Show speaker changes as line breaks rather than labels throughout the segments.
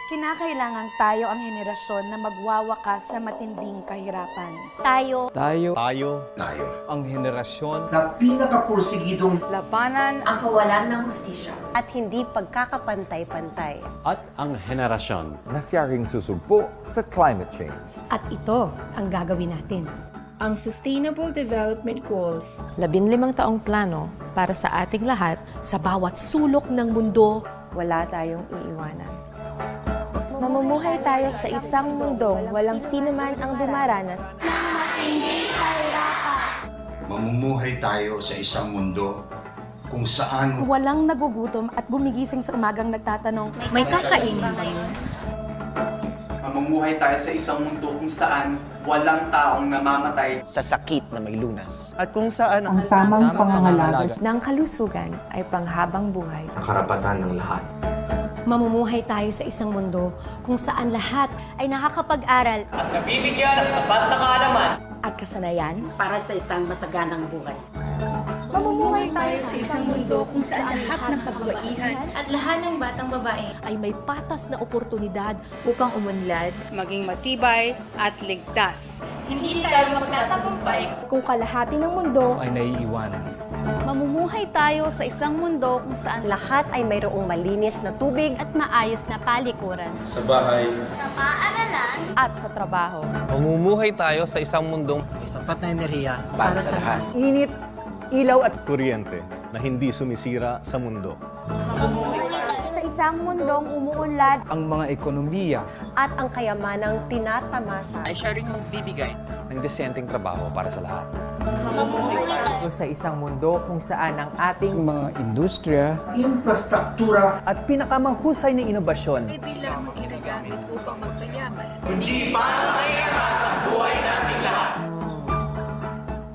Kinakailangan tayo ang henerasyon na magwawakas sa matinding kahirapan.
Tayo
ang henerasyon
na pinakapursigidong
Labanan
ang kawalan ng hustisya.
at hindi pagkakapantay-pantay.
at ang henerasyon
na siya ring susugpo sa climate change.
At ito ang gagawin natin.
Ang Sustainable Development Goals.
15 taong plano para sa ating lahat.
Sa bawat sulok ng mundo,
Wala tayong iiwanan. Mamumuhay tayo sa isang mundong walang sinuman ang dumaranas.
Mamumuhay tayo sa isang mundo kung saan
walang nagugutom at gumigising sa umagang nagtatanong,
may kakainin ba yun?
Mamumuhay tayo sa isang mundo kung saan walang taong namamatay
sa sakit na may lunas.
at kung saan
Ang tamang pangangalaga.
Ng kalusugan ay panghabang buhay.
ang karapatan ng lahat.
Mamumuhay tayo sa isang mundo kung saan lahat
Ay nakakapag-aral
at nabibigyan ng sapat na kaalaman.
At kasanayan,
Para sa isang masaganang buhay.
Mamumuhay tayo sa isang mundo kung
saan lahat ng kababaihan
at lahat ng batang babae
ay may patas na oportunidad
upang umunlad,
maging matibay at ligtas.
hindi tayo magtatagumpay.
kung kalahati ng mundo,
ay naiiwanan.
Mamumuhay tayo sa isang mundo kung saan
lahat ay mayroong malinis na tubig
at maayos na palikuran.
sa bahay,
Sa paaralan
at sa trabaho.
Mamumuhay tayo sa isang mundong
Sapat na enerhiya para sa lahat.
Init, ilaw at
kuryente na hindi sumisira sa mundo.
Sa isang mundong umuunlad
ang mga ekonomiya
at ang kayamanang tinatamasa.
Ay siya ring magbibigay
ng desenteng trabaho para sa lahat.
sa isang mundo kung saan ang ating
mga industriya
Infrastruktura
at pinakamahusay na inobasyon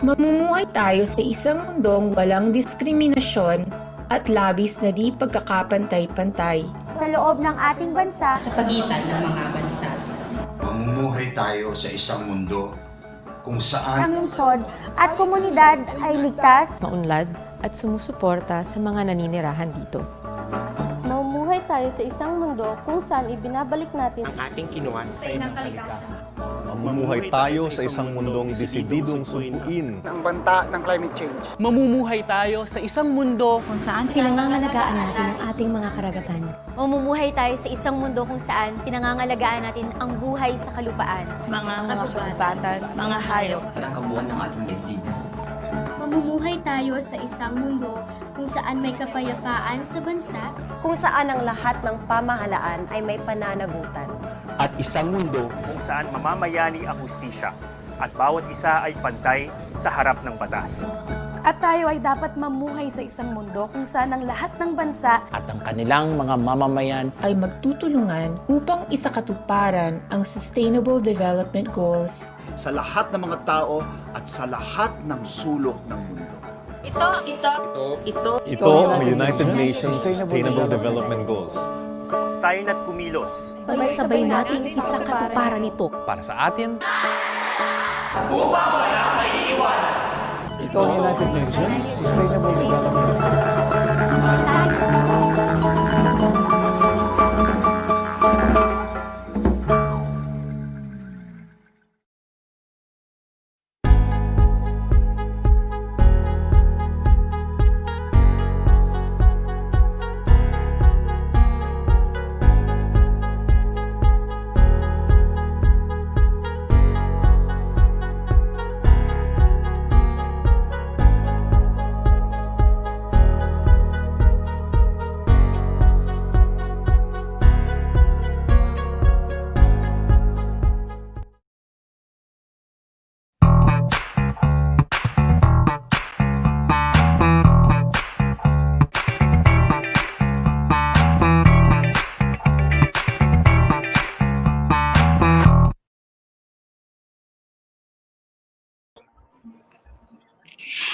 Mamumuhay tayo sa isang mundong walang diskriminasyon at labis na di pagkakapantay-pantay.
Sa loob ng ating bansa,
sa pagitan ng mga bansa.
mamumuhay tayo sa isang mundo kung saan
ang lungsod at komunidad ay ligtas.
maunlad at sumusuporta sa mga naninirahan dito.
Mamumuhay tayo sa isang mundo kung saan ibinabalik natin
Ating kinuha sa inang kalikasan.
Mamumuhay tayo sa isang mundong desididong sumpuin
ang banta ng climate change.
Mamumuhay tayo sa isang mundo
Kung saan pinangangalagaan natin ang ating mga karagatan.
Mamumuhay tayo sa isang mundo kung saan pinangangalagaan natin ang buhay sa kalupaan.
Mga katubatan, mga hayop.
at ang kabuuan ng ating daigdig.
Mamumuhay tayo sa isang mundo kung saan may kapayapaan sa bansa.
kung saan ang lahat ng pamahalaan ay may pananagutan.
At isang mundo
kung saan mamamayani ang hustisya at bawat isa ay pantay sa harap ng batas.
At tayo ay dapat mamuhay sa isang mundo kung saan ang lahat ng bansa
at ang kanilang mga mamamayan
Ay magtutulungan upang isakatuparan ang Sustainable Development Goals.
sa lahat ng mga tao at sa lahat ng sulok ng mundo.
Ito ang United Nations Sustainable Development Goals.
Tayo na't kumilos
Sabay-sabay natin isakatuparan ito.
Para sa atin,
ito ang United Nations Sustainable Development Goals.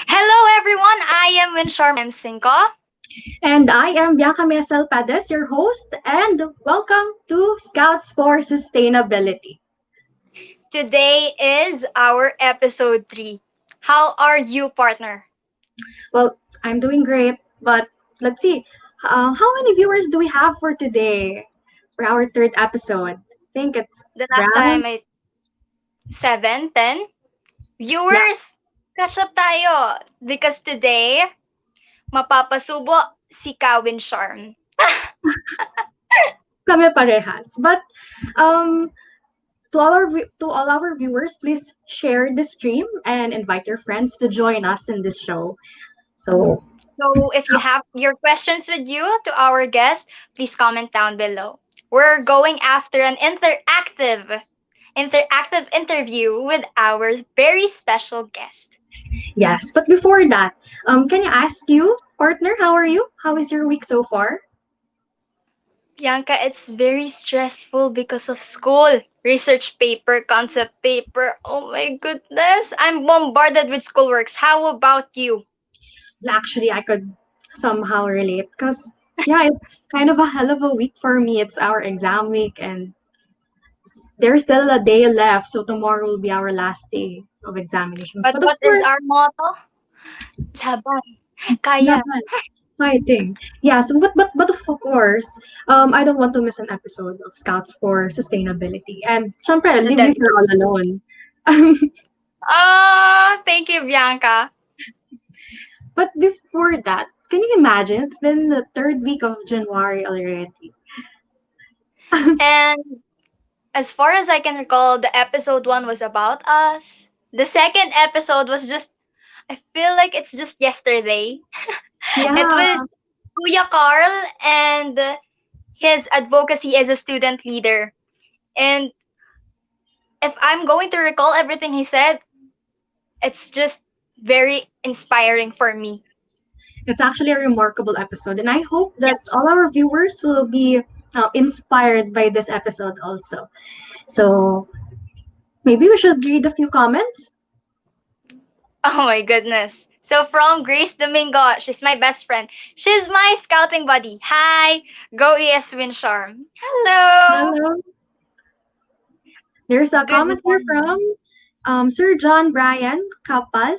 Hello everyone, I am Winshar Memsinko.
And I am Bianca Miasel Pades, your host, and welcome to Scouts for Sustainability.
Today is our episode 3. How are you, partner?
Well, I'm doing great, but let's see. How many viewers do we have for today?
for our third episode. I think it's
The last
around
time ay 7, 10. Viewers, catch up tayo. Because today, mapapasubo si Kawin Charm.
kami parehas. But to all our viewers, please share the stream and invite your friends to join us in this show. So
if you have your questions with you to our guest, please comment down below. We're going after an interactive interview with our very special guest.
yes, but before that, can I ask you, partner, how are you? How is your week so far?
Bianca, it's very stressful because of school. Research paper, concept paper. Oh my goodness. I'm bombarded with schoolworks. How about you?
Actually, I could somehow relate because, yeah, it's kind of a hell of a week for me. It's our exam week and there's still a day left. So tomorrow will be our last day of examinations.
But
of
what
course,
is our motto? Laban. Kaya.
laban, fighting. Yeah, so but of course, I don't want to miss an episode of Scouts for Sustainability. And syempre, I'll leave you here all alone.
Thank you, Bianca.
But before that, can you imagine? It's been the third week of January already.
And as far as I can recall, the episode 1 was about us. The second episode was just, I feel like it's just yesterday.
Yeah.
It was Kuya Carl and his advocacy as a student leader. And if I'm going to recall everything he said, it's just very inspiring for me.
It's actually a remarkable episode, and I hope that all our viewers will be inspired by this episode also. So maybe we should read a few comments.
Oh my goodness. So from Grace Domingo, she's my best friend. She's my scouting buddy. Hi, go ES Wincharm. Hello.
Hello. There's a comment here from Sir John Brian Kapal.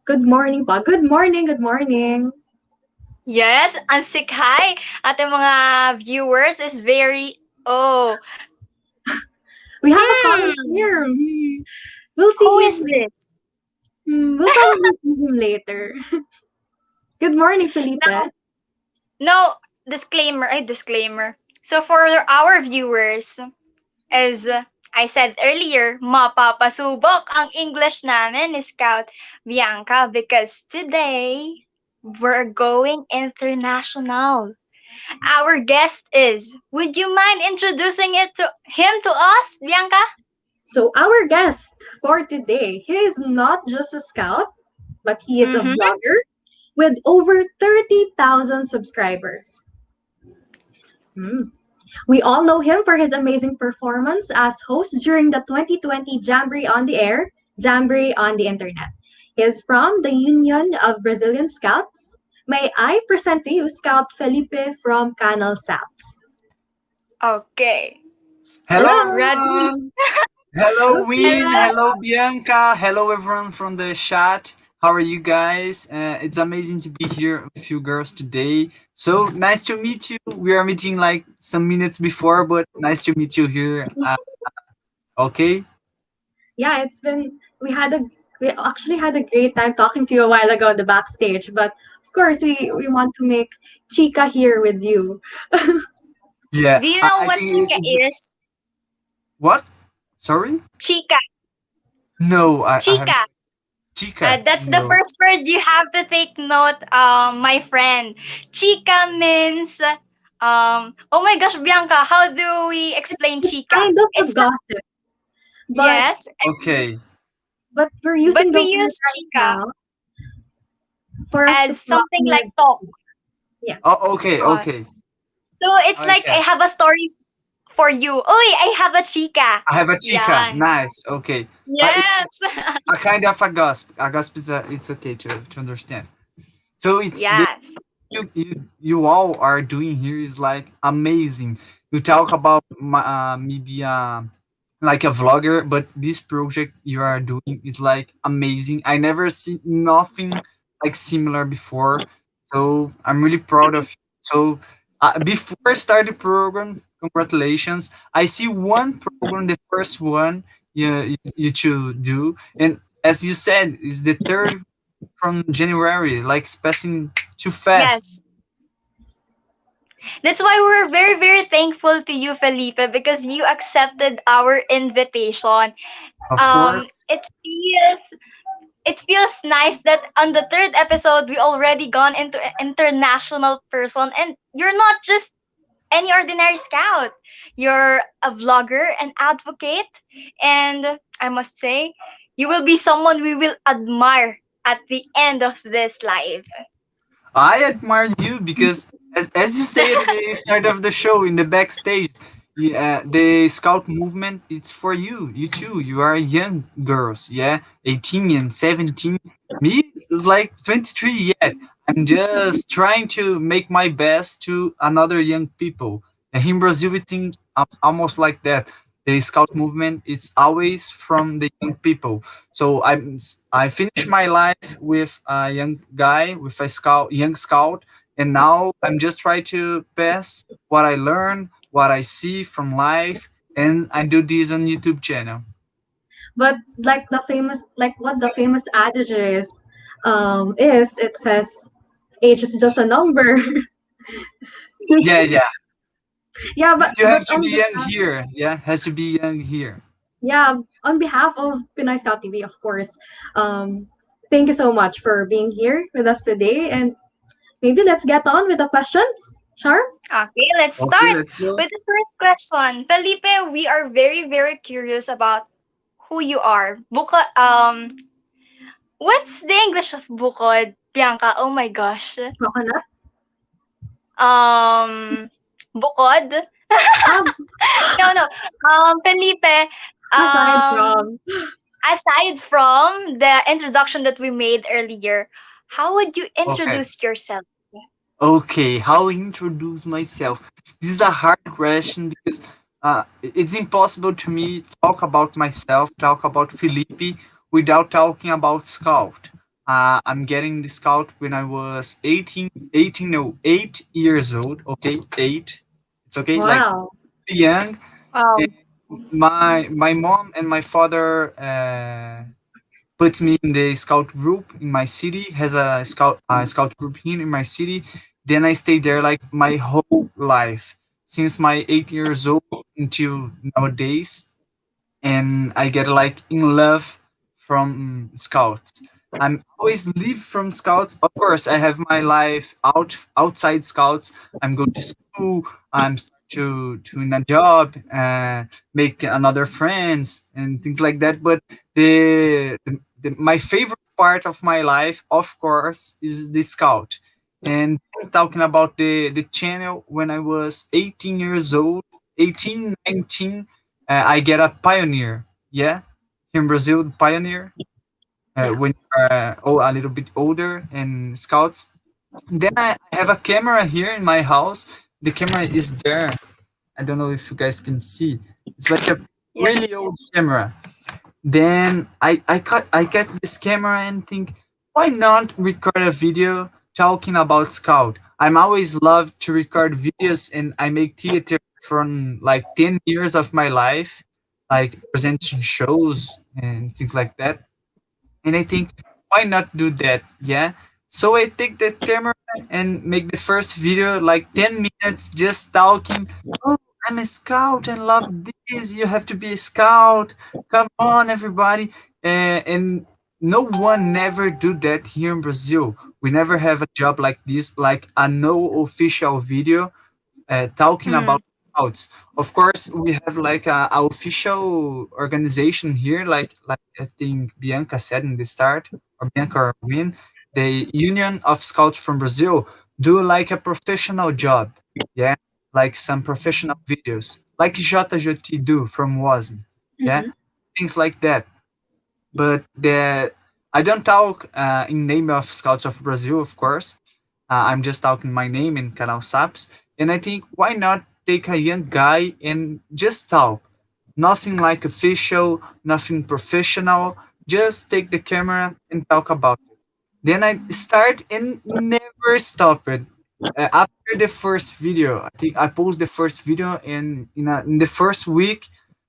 Good morning po. Good morning, good morning.
Yes, ang sikhay ating mga viewers is very,
We have a comment here. We'll see
Who
him.
is this?
We'll probably see him later. Good morning, Felipe.
No, disclaimer. So for our viewers, as I said earlier, mapapasubok ang English namin ni Scout Bianca because today we're going international. Our guest is, would you mind introducing him to us, Bianca?
So our guest for today, he is not just a scout, but he is a blogger with over 30,000 subscribers. We all know him for his amazing performance as host during the 2020 Jamboree on the Air, Jamboree on the Internet. He is from the Union of Brazilian Scouts. May I present to you Scout Felipe from Canal SAPS.
Okay.
Hello,
everyone.
Hello, Win. Hello, Bianca. Hello, everyone from the chat. How are you guys? It's amazing to be here with you girls today. So nice to meet you. We are meeting like some minutes before, but nice to meet you here. Okay.
Yeah, we actually had a great time talking to you a while ago in the backstage, but of course we want to make Chica here with you.
Yeah.
Do you know what Chica is?
What? Sorry?
Chica.
No,
Chica.
Chica.
That's the first word you have to take note, my friend. Chica means, oh my gosh, Bianca, how do we explain Chica?
Kind of a gossip. But,
yes.
Okay.
But we use
Chica
for us
as something like talk.
Yeah.
Oh, okay, okay.
So it's like I have a story for you. Oy, I have a chica.
I have a chica.
Yeah.
Nice. Okay.
Yes.
A kind of a gasp. A gasp is it's okay to understand. So it's you all are doing here is like amazing. You talk about maybe like a vlogger, but this project you are doing is like amazing. I never seen nothing like similar before. So I'm really proud of you. So before I start the program, Congratulations. I see one program, the first one you should do. And as you said, it's the third from January, like it's passing too fast.
Yes. That's why we're very, very thankful to you, Felipe, because you accepted our invitation.
Of course.
It feels nice that on the third episode we already gone into international person, and you're not just any ordinary scout. You're a vlogger, an advocate, and I must say, you will be someone we will admire at the end of this live.
I admire you because, as you said at the start of the show in the backstage, the scout movement, it's for you. You too. You are young girls, yeah, 18 and 17. Me, it's like 23 yet. I'm just trying to make my best to another young people. And in Brazil, we think almost like that. The scout movement, it's always from the young people. So I finished my life with a young guy, with a young scout, and now I'm just trying to pass what I learned, what I see from life, and I do this on YouTube channel.
But like what the famous adage is it says age is just a number.
Yeah.
Yeah, but
you have to
on
be young
behalf-
here. Yeah, has to be young here.
Yeah, on behalf of Pinoy Scout TV, of course. Thank you so much for being here with us today, and maybe let's get on with the questions. Char?
Okay, let's start with the first question. Felipe, we are very, very curious about who you are. What's the English of bukod, Bianca? Oh my gosh.
Coconut?
Bukod? No. Felipe, aside from the introduction that we made earlier, how would you introduce yourself?
Okay, how I introduce myself? This is a hard question because it's impossible to me talk about myself, talk about Felipe without talking about Scout. I'm getting the Scout when I was 8 years old. Okay, 8. It's okay.
Wow.
Like young.
Wow.
My mom and my father puts me in the Scout group in my city. Has a Scout group here in my city. Then I stayed there like my whole life since my 8 years old until nowadays, and I get like in love from Scouts. I'm always live from Scouts. Of course, I have my life outside Scouts. I'm going to school. I'm to in a job, make another friends and things like that. But my favorite part of my life, of course, is the Scout. And talking about the channel, when I was 18 years old, 18, 19, I get a Pioneer. Yeah, here in Brazil, Pioneer. When you're a little bit older and Scouts. Then I have a camera here in my house. The camera is there. I don't know if you guys can see. It's like a really old camera. Then I get this camera and think, why not record a video talking about Scout? I'm always loved to record videos, and I make theater from like 10 years of my life, like presenting shows and things like that. And I think, why not do that? Yeah. So I take the camera and make the first video, like 10 minutes, just talking. Oh, I'm a Scout and love this. You have to be a Scout. Come on, everybody. And no one never do that here in Brazil. We never have a job like this, like a no official video talking about Scouts. Of course, we have like a official organization here, like I think Bianca said in the start, or Bianca or Win, the Union of Scouts from Brazil do like a professional job, yeah, like some professional videos, like JJT do from WASM, yeah, things like that. But I don't talk in name of Scouts of Brazil, of course. I'm just talking my name in Canal Saps, and I think, why not take a young guy and just talk? Nothing like official, nothing professional. Just take the camera and talk about it. Then I start and never stop it. after the first video, I think I posted the first video, and in the first week,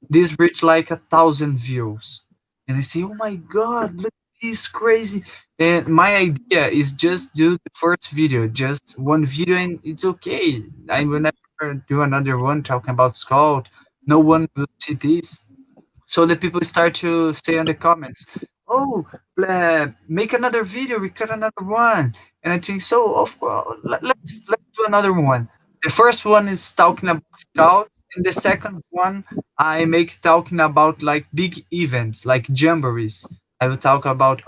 this reached like 1,000 views. And I say, oh my God, look at this crazy. And my idea is just do the first video, just one video, and it's okay. I will never do another one talking about Scout. No one will see this. So the people start to say in the comments, oh, make another video, record another one. And I think, so of course, let's do another one. The first one is talking about Scouts, and the second one I make talking about like big events, like jamborees. I will talk about,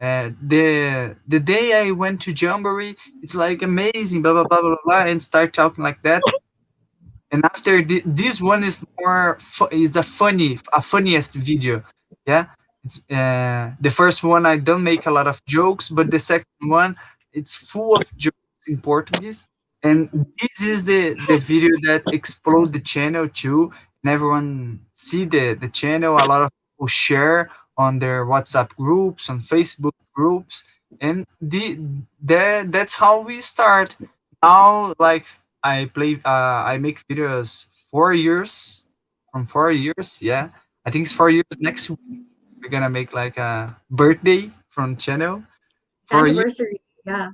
the day I went to jamboree, it's like amazing, blah blah blah blah blah, and start talking like that. And after this one is more, it's a funniest video, yeah. It's the first one I don't make a lot of jokes, but the second one it's full of jokes in Portuguese, and this is the video that explode the channel too, and everyone see the channel. A lot of people share on their WhatsApp groups, on Facebook groups, and that's how we start. Now, like I make videos 4 years, from 4 years, yeah. I think it's 4 years next week. We're gonna make like a birthday from channel. For
Anniversary, yeah.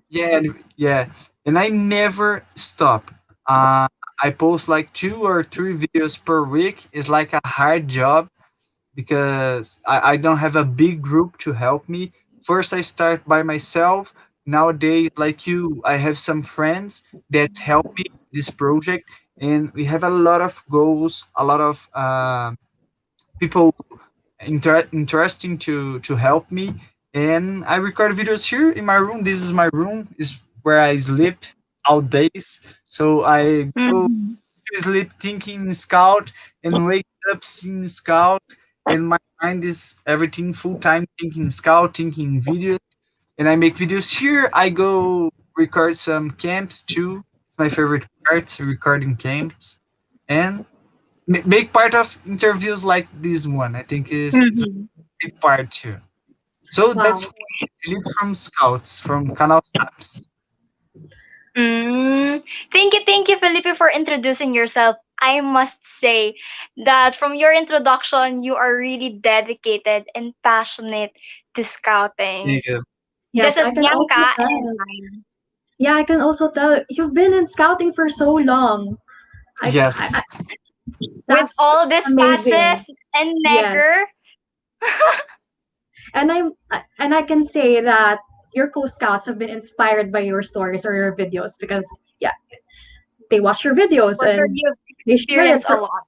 Yeah. And I never stop. I post like 2 or 3 videos per week. It's like a hard job because I don't have a big group to help me. First, I start by myself. Nowadays, like you, I have some friends that help me this project, and we have a lot of goals, a lot of people interesting to help me. And I record videos here in my room. This is my room, is where I sleep all days. So I go to sleep thinking Scout and wake up seeing Scout, and my mind is everything full time thinking Scout, thinking videos. And I make videos here. I go record some camps too. It's my favorite part, recording camps, and make part of interviews like this one. I think is it's a big part too. So that's Philippe from Scouts, from Canal Snaps.
Thank you, Felipe, for introducing yourself. I must say that from your introduction, you are really dedicated and passionate to scouting.
Thank you.
Yes,
Just as
I can also
Bianca
tell.
and mine.
Yeah, I can also tell you've been in scouting for so long.
Yes.
With
That's
all this
amazing.
patches and
Yes.
necker.
And I can say that your co-scouts have been inspired by your stories or your videos because they watch your videos
For sure,
and
you've
they share it.
experienced a lot.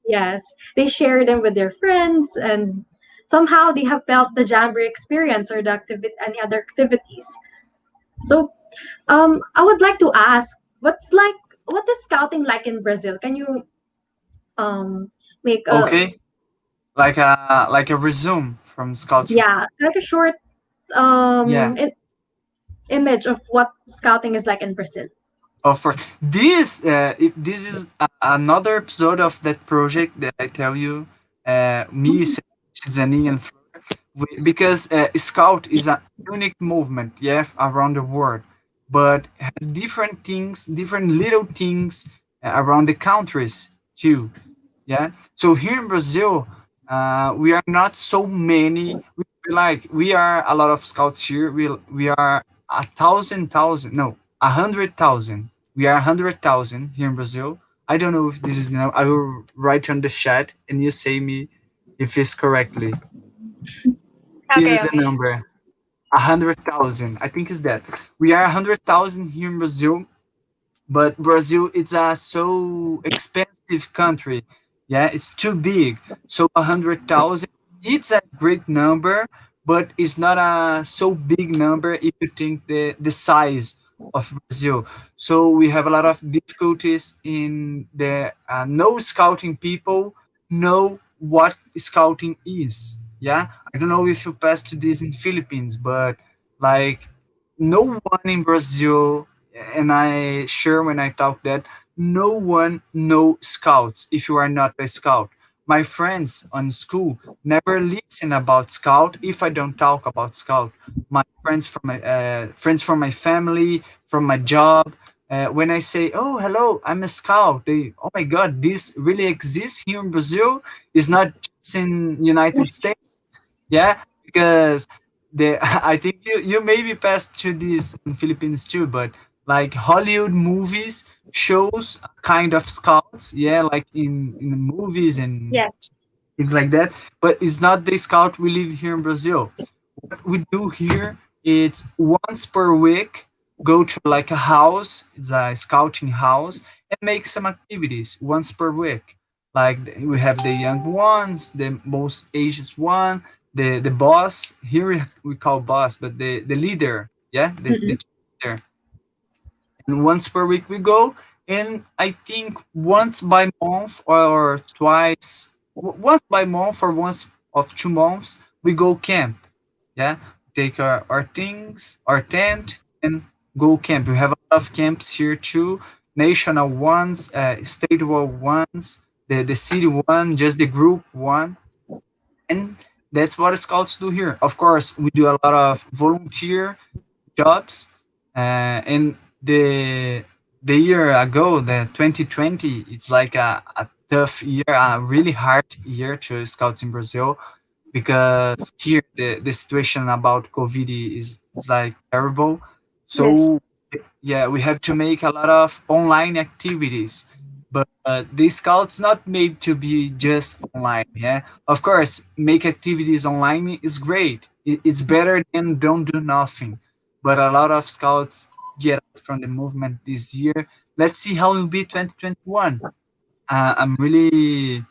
Yes, they share them with their friends, and somehow they have felt the Jamboree experience or any other activities. So, I would like to ask, what is scouting like in Brazil? Can you make a
Okay. Like a resume from Scouts.
like a short
Yeah.
image of what scouting is like in Brazil?
Of course, this is another episode of that project that I tell you, me, Zani, and Fleur, because Scout is a unique movement, around the world, but has different things, different little things around the countries too, yeah. So here in Brazil, we are not so many. We are a lot of Scouts here. We are 100,000. We are 100,000 here in Brazil. I don't know if this is now. I will write on the chat and you say me if it's correctly. This is the number. 100,000. I think it's that. We are 100,000 here in Brazil, but Brazil it's a so expensive country. Yeah, it's too big. So 100,000. It's a great number, but it's not a so big number if you think the size of Brazil. So we have a lot of difficulties in the no scouting people know what scouting is. Yeah, I don't know if you pass to this in Philippines, but like no one in Brazil, and I sure when I talk that no one know scouts if you are not a scout. My friends on school never listen about scout if I don't talk about scout. my friends from my family, from my job. When I say, "Oh, hello, I'm a scout," they, "Oh my God, this really exists here in Brazil. It's not just in United States." Yeah, because I think you maybe passed to this in Philippines too, but like Hollywood movies shows kind of scouts, yeah, like in the movies and
Yes.
things like that. But it's not the scout we live here in Brazil. What we do here, it's once per week go to like a house, it's a scouting house, and make some activities once per week. Like we have the young ones, the most ages one, the boss. Here we call boss, but the leader, yeah, the leader. And once per week we go, and I think once by month or twice, once by month or once of 2 months, we go camp. Yeah, take our things, our tent, and go camp. We have a lot of camps here too, national ones, statewide ones, the city one, just the group one, and that's what scouts do here. Of course, we do a lot of volunteer jobs, and the year ago, the 2020, it's like a tough year, a really hard year to scouts in Brazil, because here the situation about COVID is like terrible. So yeah, we have to make a lot of online activities, but the scouts not made to be just online. Yeah, of course, make activities online is great. It's better than don't do nothing. But a lot of scouts get out from the movement this year. Let's see how it will be 2021. I'm really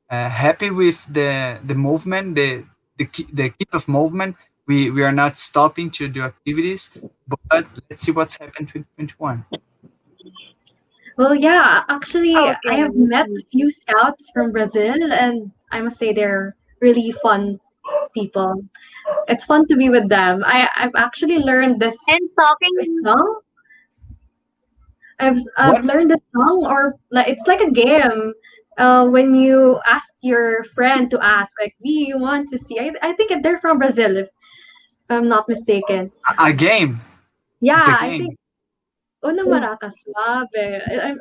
happy with the movement, the keep of movement. We are not stopping to do activities, but let's see what's happened in 2021.
Well, yeah, actually,
Okay.
I have met a few scouts from Brazil, and I must say they're really fun people. It's fun to be with them. I've actually learned this
And talking
song. I've learned this song, or like it's like a game. When you ask your friend to ask, like, "Do you want to see?" I think they're from Brazil, if I'm not mistaken.
A game.
Yeah,
It's a
I
game.
think. Una maraca suave.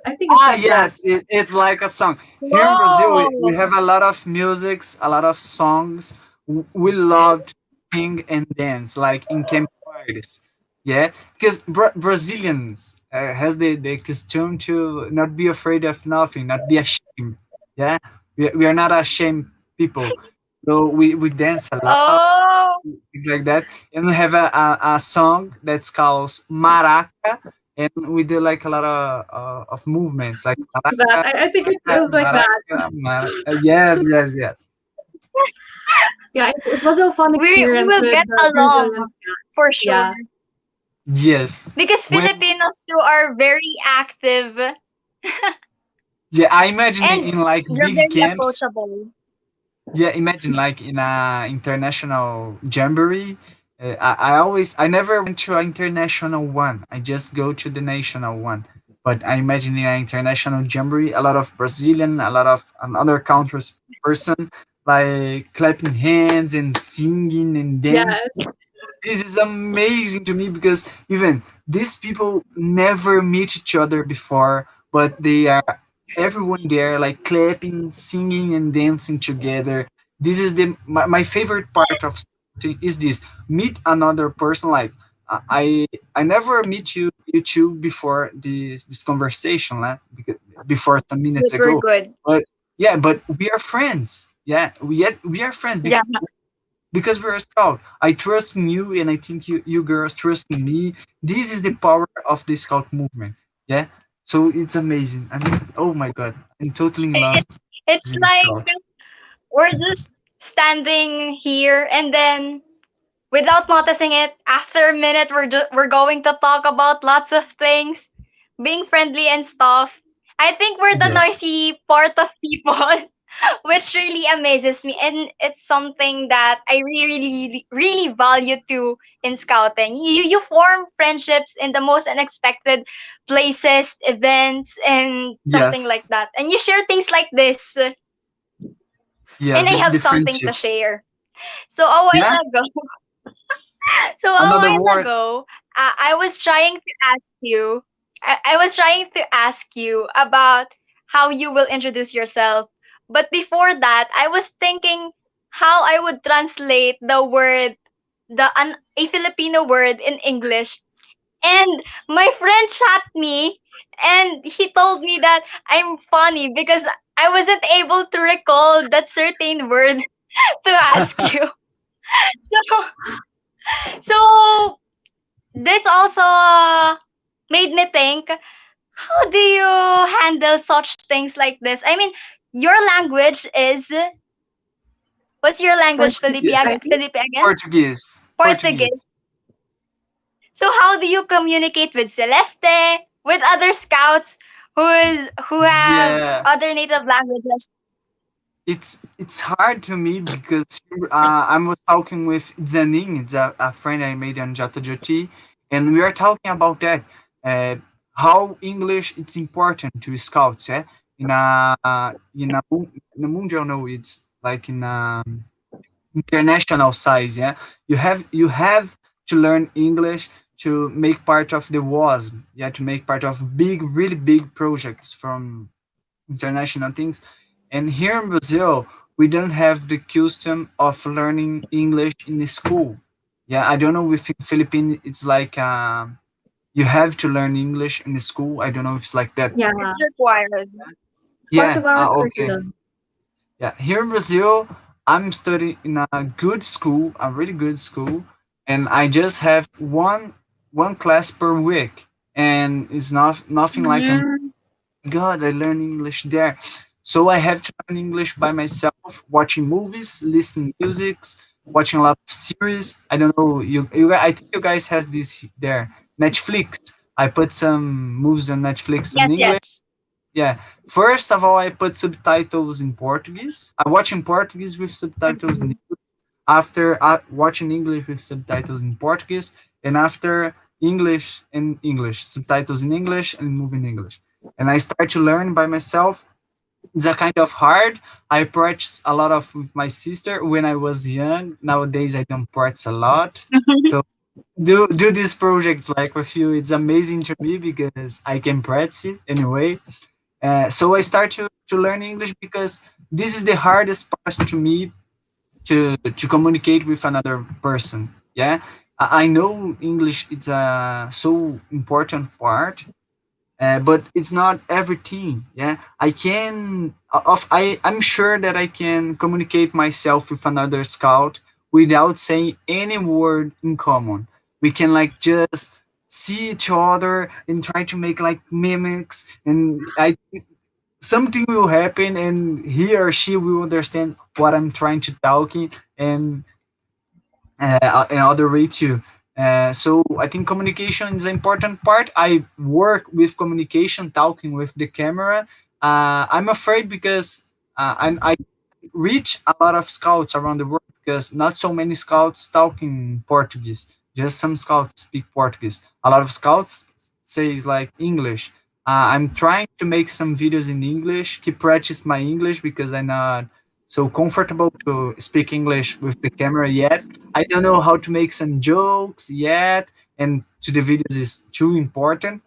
I think it's like
Yes, it's like a song. Here in Brazil, we have a lot of musics, a lot of songs. We love to sing and dance, like in campfires. Yeah, because Brazilians has the custom to not be afraid of nothing, not be ashamed. Yeah, we are not ashamed people. So we dance a lot,
Oh,
things like that. And we have a song that's called Maraca, and we do like a lot of movements, like
that. I think it feels like that.
Maraca. Yes.
Yeah, it was a fun
we
experience
will
with
get
the
along
Brazilian.
for sure.
Yeah.
Yes.
Because
When-
Filipinos too are very active
Yeah, I imagine
and
in like
they're
big
very
camps.
approachable.
Yeah, imagine like in a international jamboree. I never went to an international one. I just go to the national one. But I imagine in an international jamboree, a lot of Brazilian, a lot of other countries person like clapping hands and singing and dancing.
Yes.
This is amazing to me because even these people never meet each other before, but they are everyone there like clapping, singing, and dancing together. This is my favorite part of something is this meet another person. Like I never meet you two before this conversation, because before some minutes
Super
ago.
good.
But yeah, but we are friends. Yeah, we are friends.
Yeah.
Because we're a scout. I trust in you, and I think you girls trust in me. This is the power of the scout movement. Yeah, so it's amazing. I mean, oh my god, I'm totally in love.
It's
with
like
scout.
we're just standing here and then without noticing it, after a minute we're going to talk about lots of things, being friendly and stuff. I think we're the
Yes.
noisy part of people, which really amazes me, and it's something that I really value too in scouting. You form friendships in the most unexpected places, events, and something
Yes.
like that, and you share things like this.
Yes,
And I have
the
something to
friendships.
share. So a while
Yeah?
ago, So a
Another
while
word.
ago, I was trying to ask you. I was trying to ask you about how you will introduce yourself. But before that, I was thinking how I would translate the word, a Filipino word in English. And my friend chat me, and he told me that I'm funny because I wasn't able to recall that certain word to ask you. So, so this also made me think, how do you handle such things like this? I mean, your language is, what's your language, Felipe,
Portuguese.
Felipe again?
Portuguese.
Portuguese. So how do you communicate with Celeste, with other scouts who have
Yeah.
other native languages?
It's hard to me because I was talking with Zanin, it's a friend I made on JotoJT, and we are talking about that. How English it's important to scouts, in a mundial, no, it's like in international size, you have to learn English to make part of the WASM, to make part of really big projects from international things. And here in Brazil, we don't have the custom of learning English in the school. I don't know if in Philippines it's like you have to learn English in the school. I don't know if it's like that.
Yeah.
It's required.
Part of our
Okay.
curriculum.
Here in Brazil, I'm studying in a good school, a really good school, and I just have one class per week, and it's nothing like God, I learn English there. So I have to learn English by myself, watching movies, listening music, watching a lot of series. I don't know, I think you guys have this there. Netflix. I put some movies on Netflix in English. First of all, I put subtitles in Portuguese. I watch in Portuguese with subtitles in English. After watching English with subtitles in Portuguese, and after English in English, subtitles in English and move in English. And I start to learn by myself. It's a kind of hard. I practice a lot of with my sister when I was young. Nowadays, I don't practice a lot. So do these projects like with you. It's amazing to me because I can practice it anyway. So I start to learn English because this is the hardest part to me to communicate with another person. I know English it's a so important part, but it's not everything. I'm sure that I can communicate myself with another scout without saying any word in common. We can like just see each other and try to make like mimics, and something will happen and he or she will understand what I'm trying to talking, and another way too. So I think communication is an important part. I work with communication, talking with the camera. I'm afraid because I reach a lot of scouts around the world because not so many scouts talk in Portuguese. Just some scouts speak Portuguese. A lot of scouts say like English. I'm trying to make some videos in English, keep practice my English because I'm not so comfortable to speak English with the camera yet. I don't know how to make some jokes yet, and to the videos is too important.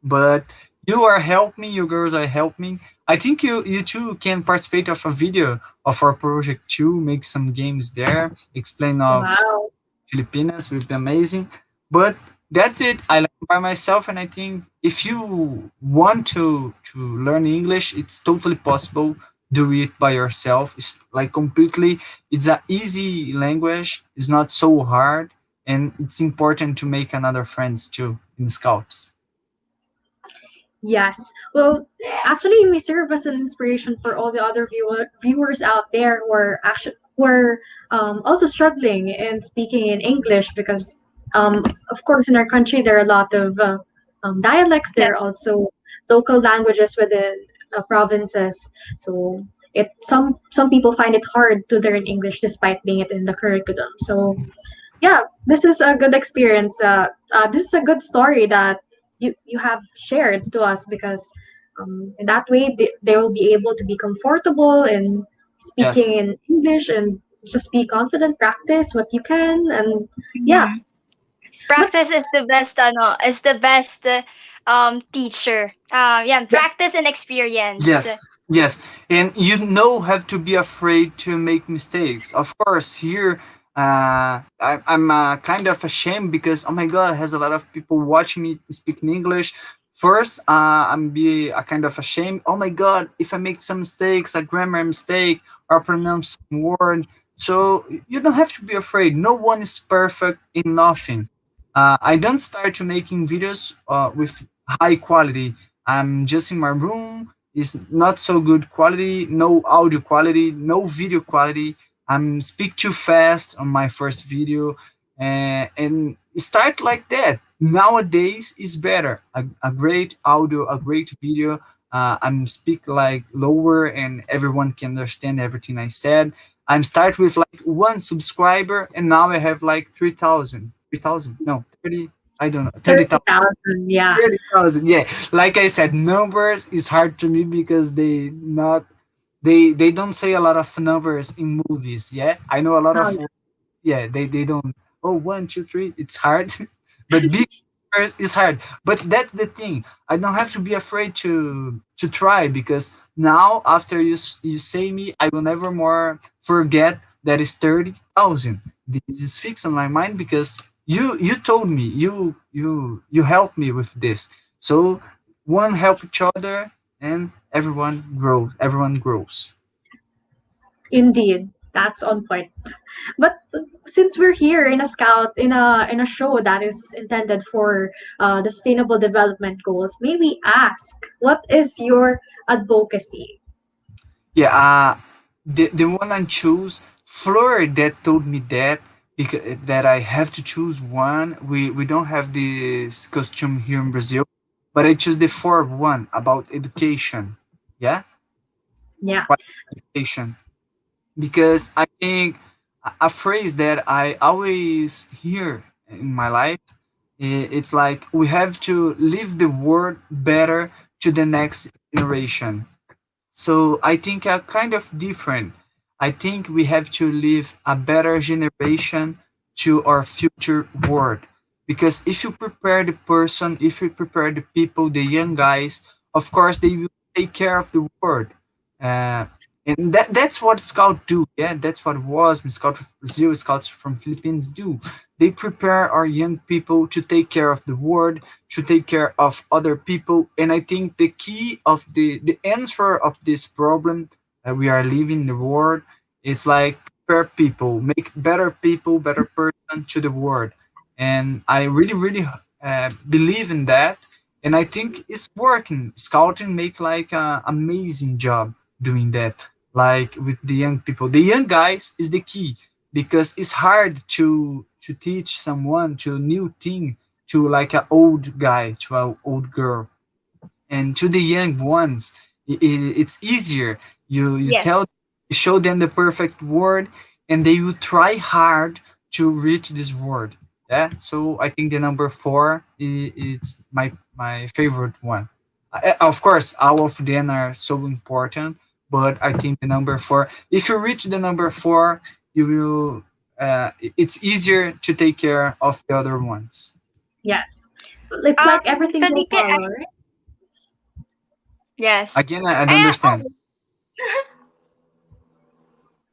But you are helping, you girls are helping. I think you two can participate of a video of our project too, make some games there, explain of Filipinas will be amazing. But that's it. I learn by myself, and I think if you want to learn English, it's totally possible. Do it by yourself. It's like completely. It's an easy language. It's not so hard, and it's important to make another friends too in Scouts.
Yes. Well, actually, we serve as an inspiration for all the other viewers out there who are also struggling in speaking in English because, of course, in our country there are a lot of dialects. There are also local languages within provinces. So some people find it hard to learn English despite being it in the curriculum. So yeah, this is a good experience. This is a good story that you have shared to us because in that way they will be able to be comfortable in speaking in English and just be confident, practice what you can, and
Practice is the best teacher. Yeah, practice and experience.
Yes, and you know have to be afraid to make mistakes. Of course, here I'm kind of ashamed because oh my god, has a lot of people watching me speak in English. First, I'm be a kind of ashamed. Oh my god, if I make some mistakes, a grammar mistake or pronounce some word. So you don't have to be afraid. No one is perfect in nothing. I don't start to making videos with high quality. I'm just in my room. It's not so good quality, no audio quality, no video quality. I'm speak too fast on my first video, and start like that. Nowadays is better. A great audio, a great video. I'm speak like lower, and everyone can understand everything I said. I'm start with like 1 subscriber, and now I have like 3,000. 3,000? No, 30. I don't know.
30,000. Yeah.
30,000. Yeah. Like I said, numbers is hard to me because they don't say a lot of numbers in movies. Yeah, I know a lot of. Yeah, they don't. Oh, 1, 2, 3. It's hard, but big numbers is hard. But that's the thing. I don't have to be afraid to try because now after you say me, I will never more forget that is 30,000. This is fixed on my mind because you told me you helped me with this. So one help each other and everyone grows.
Indeed, that's on point. But since we're here in a scout in a show that is intended for the sustainable development goals, may we ask what is your advocacy?
Yeah, the one I choose, Fleur that told me that because that I have to choose one. We don't have this costume here in Brazil, but I choose the fourth one about education. Yeah.
Yeah.
Education, because I think a phrase that I always hear in my life, it's like we have to leave the world better to the next generation. So I think are kind of different. I think we have to leave a better generation to our future world. Because if you prepare the person, if you prepare the people, the young guys, of course they will take care of the world. And that's what Scout do. Yeah, that's what it was. Scout from Brazil, Scouts from Philippines do. They prepare our young people to take care of the world, to take care of other people. And I think the key of the answer of this problem that we are living in the world, it's like prepare people, make better people, better person to the world. And I really, really believe in that. And I think it's working. Scouting make like an amazing job doing that, like with the young people. The young guys is the key because it's hard to teach someone to a new thing, to like an old guy, to an old girl. And to the young ones, it's easier. You
Yes.
show them the perfect word, and they will try hard to reach this word. Yeah. So I think the number 4 it's my favorite one. Of course, all of them are so important, but I think the number 4. If you reach the number 4, you will. It's easier to take care of the other ones.
Yes. It's like everything will
Felipe,
follow, right?
Yes.
Again, I don't understand.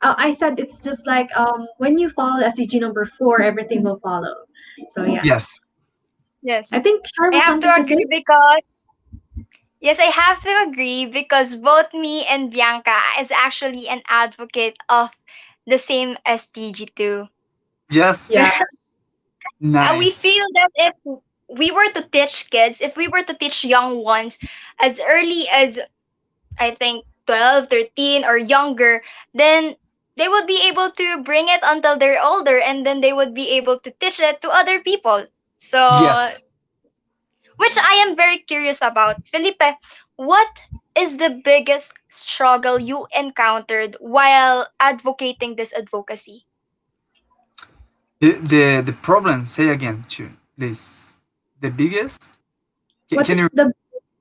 I said it's just like when you follow SDG number 4, everything will follow. So yeah.
Yes.
Yes.
I think Char
I
has
have to
something to
agree
say.
because yes, I have to agree because both me and Bianca is actually an advocate of the same SDG too.
Yes.
Yeah.
And we
Nice.
feel that if we were to teach kids, if we were to teach young ones as early as I think 12, 13 or younger, then they would be able to bring it until they're older and then they would be able to teach it to other people. So,
Yes.
which I am very curious about. Felipe, what is the biggest struggle you encountered while advocating this advocacy?
The problem. Say again, too, please. The biggest.
What
Can
is
you?
the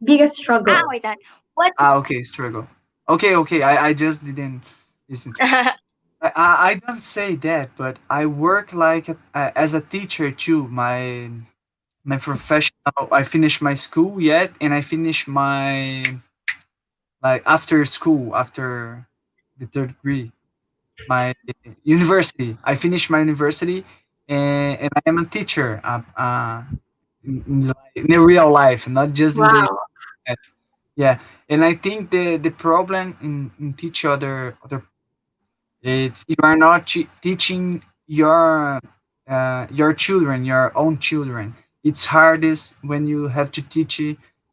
biggest struggle?
Wait on. What
Okay, struggle. Okay. I just didn't listen. I don't say that, but I work like as a teacher too. My professional. I finished my school yet, and I finished my like after school after the third degree. My university. I finished my university, and I am a teacher. In the real life, not just in the
Wow.
yeah. And I think the problem in teach other it's you are not teaching your children, your own children. It's hardest when you have to teach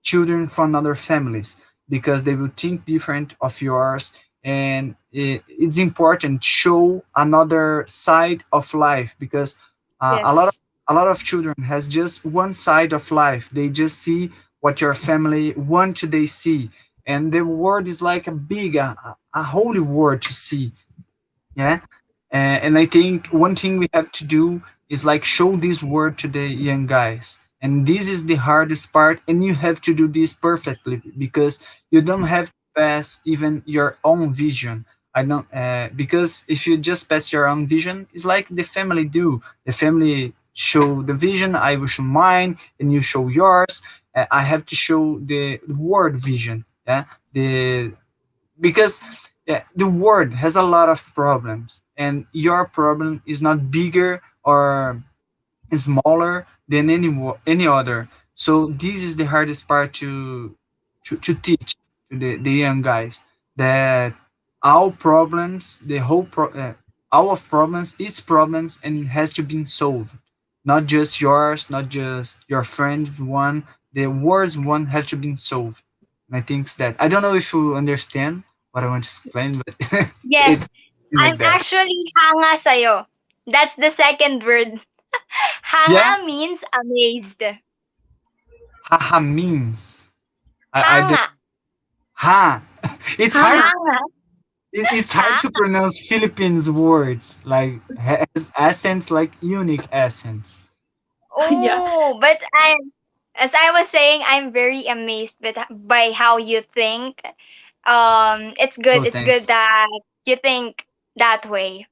children from other families because they will think different of yours, and it's important to show another side of life because
Yes.
a lot of children has just one side of life. They just see what your family want to they see, and the world is like a big a holy world to see. Yeah. And I think one thing we have to do is like show this word to the young guys, and this is the hardest part, and you have to do this perfectly because you don't have to pass even your own vision. I don't because if you just pass your own vision, it's like the family do. The family show the vision, I will show mine, and you show yours. I have to show the word vision. Yeah. The because the world has a lot of problems, and your problem is not bigger or smaller than any other. So this is the hardest part to teach to the young guys that all problems, the all of problems is problems and has to be solved. Not just yours, not just your friend one. The world's one has to be solved. And I think that I don't know if you understand what I want to explain, but
Yes.
it's
I'm
like that.
actually hanga sa'yo. That's the second word.
Yeah,
Hanga means amazed.
haha means I don't
Hanga.
ha. It's hard.
Hanga.
It's hard to pronounce Philippines words like has accents like unique accents.
Yeah.
Oh, but as I was saying, I'm very amazed by how you think. It's
Oh,
good. It's good
thanks.
that you think that way.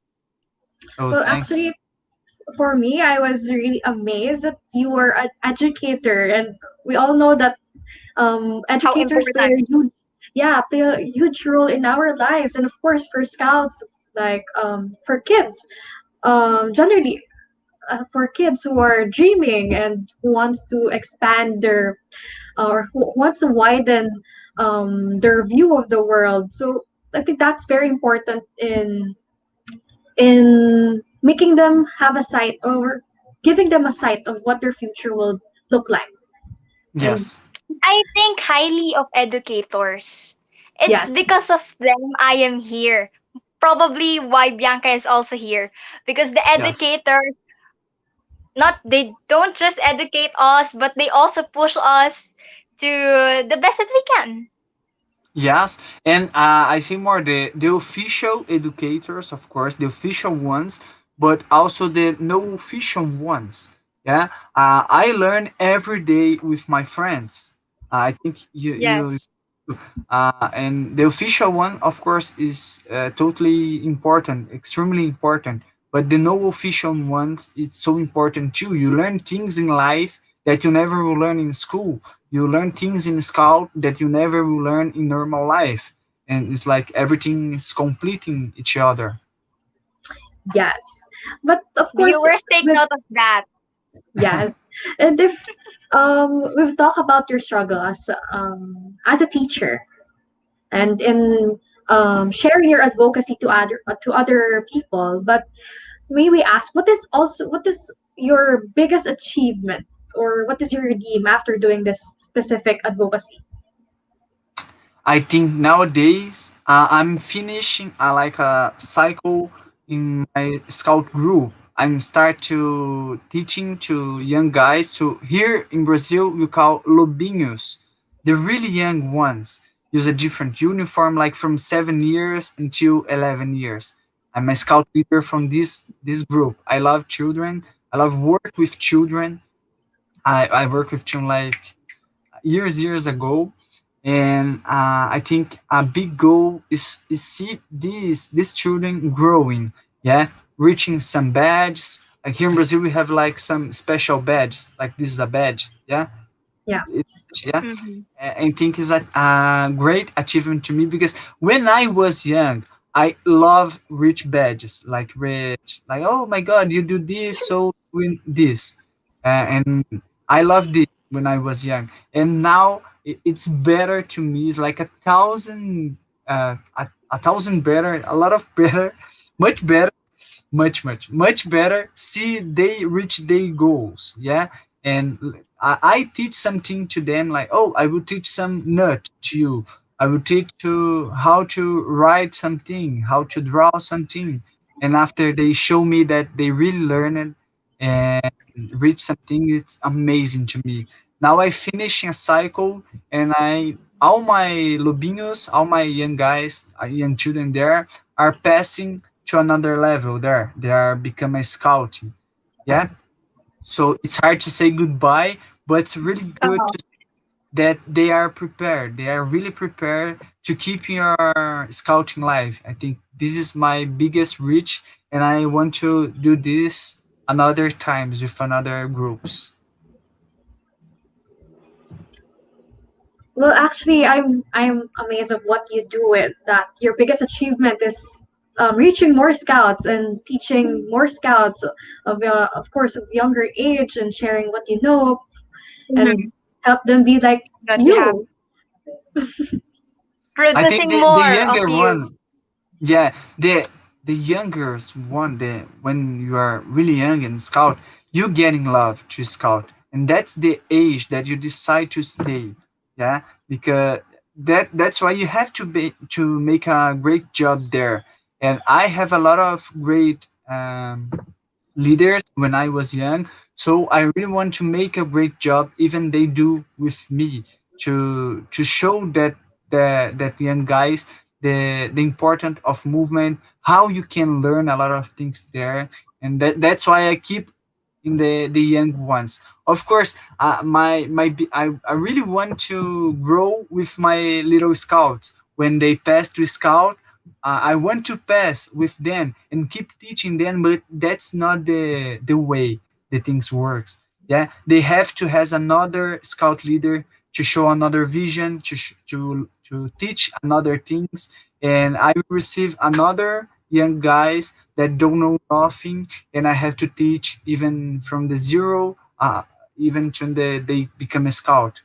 Oh,
Well,
thanks.
actually, for me, I was really amazed that you were an educator, and we all know that
How
educators play
important.
a huge, yeah, play a huge role in our lives, and of course for scouts, like for kids, generally for kids who are dreaming and who wants to expand their or who wants to widen their view of the world. So I think that's very important in making them have a sight or giving them a sight of what their future will look like. And
Yes.
I think highly of educators. It's
yes,
because of them I am here. Probably why Bianca is also here. Because the
Yes.
educators, not they don't just educate us, but they also push us to the best that we can.
Yes, and I see more the official educators, of course, the official ones, but also the no official ones. Yeah, I learn every day with my friends. I think you
Yes.
and the official one, of course, is totally important, extremely important. But the no official ones, it's so important too. You learn things in life that you never will learn in school. You learn things in scout that you never will learn in normal life. And it's like everything is completing each other.
yes. But of course,
Viewers take
with
note of that.
yes, and if we've talked about your struggle as a teacher and in sharing your advocacy to other people, but may we ask what is your biggest achievement or what is your redeem after doing this specific advocacy?
I think nowadays I'm finishing like a cycle in my scout group. I'm start to teaching to young guys. To here in Brazil we call lobinhos. The really young ones use a different uniform, like from 7 years until 11 years. I'm a scout leader from this group. I love children. I love work with children. I work with children like years ago, and I think a big goal is see these children growing, yeah, reaching some badges. Like here in Brazil, we have like some special badges, like this is a badge, yeah,
Yeah.
yeah. I think is a great achievement to me because when I was young, I love rich badges, like rich, like oh my god, you do this, so win this, and I loved it when I was young, and now it's better to me. It's like a thousand better, a lot of better, much better, much better. See, they reach their goals, yeah, and I teach something to them, like oh, I will teach some nut to you. I will teach to how to write something, how to draw something, and after they show me that they really learn it and reach something, it's amazing to me. Now I finish a cycle, and I all my lobinhos, all my young guys, young children there are passing to another level. There, they are become a scouting, yeah. So it's hard to say goodbye, but it's really good to see that they are prepared. They are really prepared to keep your scouting life. I think this is my biggest reach, and I want to do this another times with another groups.
Well, actually, I'm amazed of what you do with that. Your biggest achievement is reaching more scouts and teaching more scouts of course, of younger age, and sharing what you know and help them be like
Not
you.
happy.
I think
Producing more
the
of
younger
you.
one, yeah, the younger one, the when you are really young and scout, you getting love to scout, and that's the age that you decide to stay, yeah, because that's why you have to make a great job there. And I have a lot of great leaders when I was young, so I really want to make a great job, even they do with me, to show that young guys the importance of movement, how you can learn a lot of things there, and that's why I keep in the young ones. Of course, I really want to grow with my little scouts. When they pass to scout, I want to pass with them and keep teaching them, but that's not the way the things works. Yeah, they have to has another scout leader to show another vision, to teach another things, and I will receive another young guys that don't know nothing, and I have to teach even from the zero, even to they become a scout.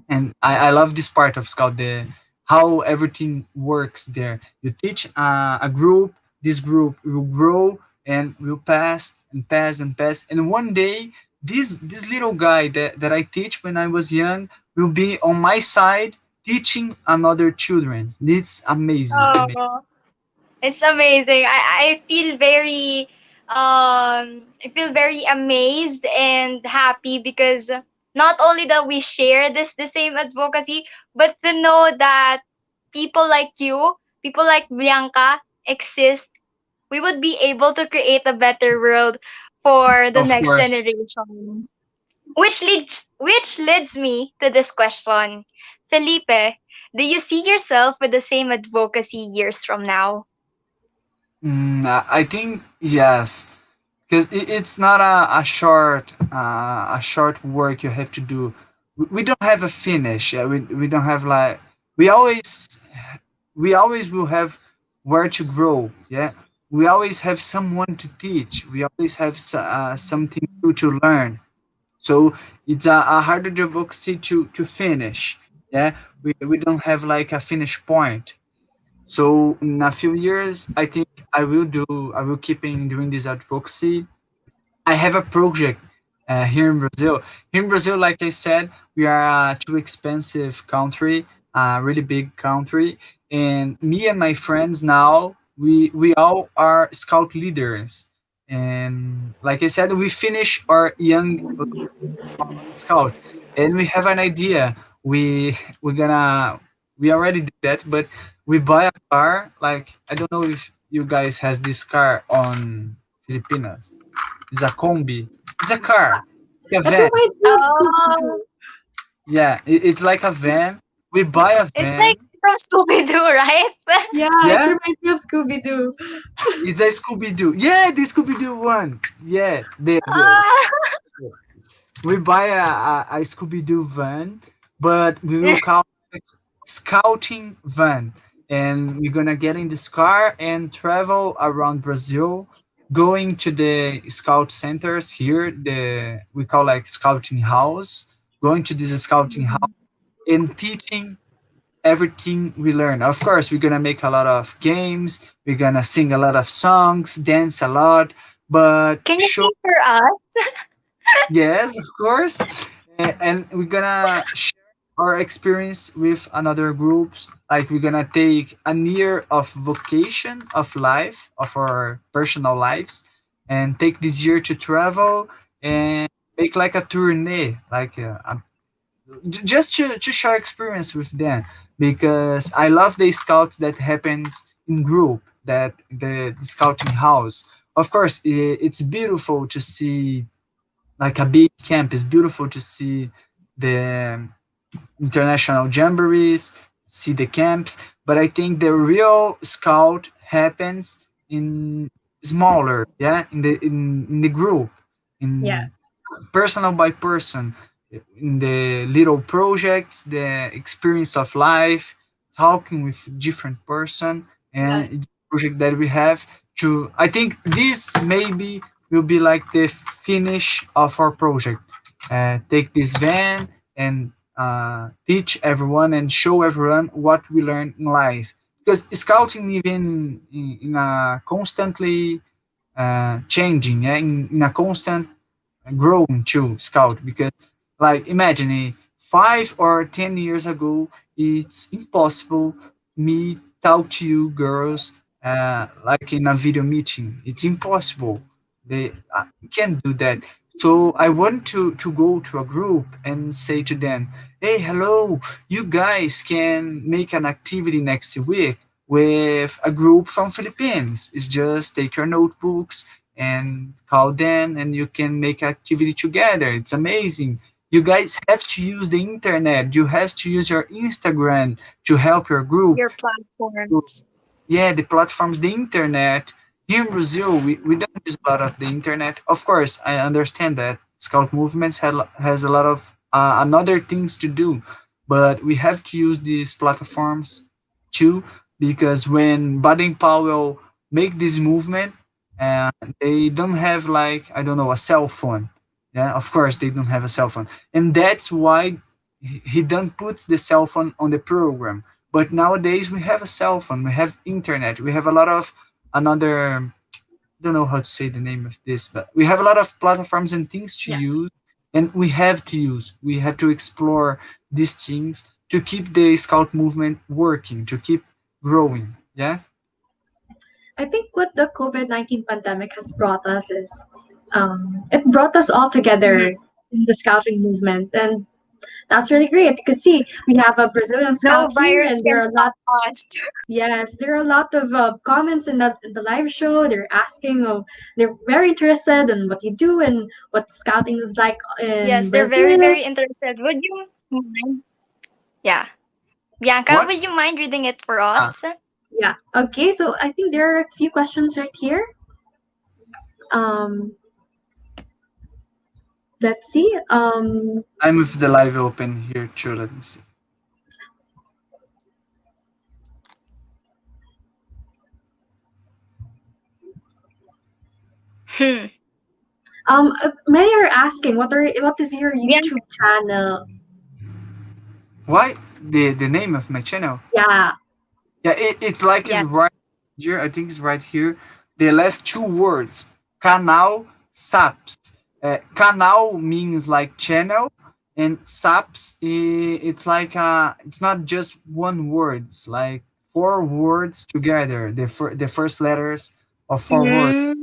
And I love this part of scout, the how everything works there. You teach a group, this group will grow and will pass and pass and pass, and one day this little guy that I teach when I was young will be on my side teaching another children. It's amazing to me.
Oh, it's amazing. I feel very amazed and happy because not only that we share the same advocacy, but to know that people like you, people like Bianca exist, we would be able to create a better world for the
Of
next
course.
generation. Which leads me to this question. Felipe, do you see yourself with the same advocacy years from now?
I think yes, because it's not a short work you have to do. We don't have a finish. Yeah? We don't have like we always we always will have where to grow. Yeah, we always have someone to teach. We always have something new to learn. So it's a harder advocacy to finish. Yeah, we don't have like a finish point. So in a few years, I think I will keep in doing this advocacy. I have a project here in Brazil. Here in Brazil, like I said, we are a too expensive country, a really big country, and me and my friends now we all are scout leaders. And like I said, we finish our young scout, and we have an idea. We're gonna we already did that, but we buy a car. Like I don't know if you guys has this car on Filipinas. It's a combi. It's a car, like a
That
van.
reminds me of school.
Yeah, it's like a van, we buy a
It's
van.
like from Scooby-Doo, right?
Yeah,
Yeah?
it reminds me of Scooby-Doo.
It's a Scooby-Doo. Yeah, the Scooby-Doo one. Yeah,
Ah.
we buy a Scooby-Doo van, but we will call it scouting van. And we're gonna get in this car and travel around Brazil, going to the scout centers here, we call like scouting house, going to this scouting house and teaching everything we learn. Of course, we're gonna make a lot of games, we're gonna sing a lot of songs, dance a lot, but
Can you sing for us?
yes, of course. And we're gonna share our experience with another groups. Like we're gonna take a year of vocation of life, of our personal lives, and take this year to travel and make like a tourney, like just to share experience with them. Because I love the scouts that happens in group, that the scouting house. Of course, it's beautiful to see like a big camp. It's beautiful to see the international jamborees, see the camps, but I think the real scout happens in smaller, yeah, in the group, in
Yes.
personal by person, in the little projects, the experience of life, talking with different person, and
Yes.
it's a project that we have to. I think this maybe will be like the finish of our project. Take this van and teach everyone and show everyone what we learn in life. Because scouting even in a constantly changing, yeah, in a constant growing too, scout. Because like imagine 5 or 10 years ago, it's impossible me talk to you girls like in a video meeting. It's impossible. They can't do that. So I want to go to a group and say to them, hey, hello, you guys can make an activity next week with a group from Philippines. It's just take your notebooks and call them and you can make activity together. It's amazing. You guys have to use the internet. You have to use your Instagram to help your group.
Your platforms.
Yeah, the platforms, the internet. Here in Brazil, we don't use a lot of the internet. Of course, I understand that Scout movements has a lot of another things to do, but we have to use these platforms too, because when Baden Powell make this movement, they don't have like, I don't know, a cell phone. Yeah, of course they don't have a cell phone. And that's why he don't puts the cell phone on the program. But nowadays we have a cell phone, we have internet, we have a lot of another, I don't know how to say the name of this, but we have a lot of platforms and things to use, and we have to explore these things to keep the Scout movement working, to keep growing. Yeah.
I think what the COVID-19 pandemic has brought us is it brought us all together in the scouting movement, and that's really great. You can see we have a Brazilian scout here, and there are a lot. Yes, there are a lot of comments in the live show. They're asking, they're very interested in what you do and what scouting is like in
Yes, they're
Brazil.
very, very interested. Would you mind? Yeah. Bianca,
What?
would you mind reading it for us?
Yeah. Okay. So I think there are a few questions right here. Let's see.
I'm with the live open here too. Let me see.
Many are asking what is your YouTube channel?
Why the name of my channel?
Yeah.
Yeah, it's like it's right here. I think it's right here. The last two words, canal SAPS. Canal means like channel, and SAPS it's like it's not just one word. It's like 4 words together. The first letters of 4 words.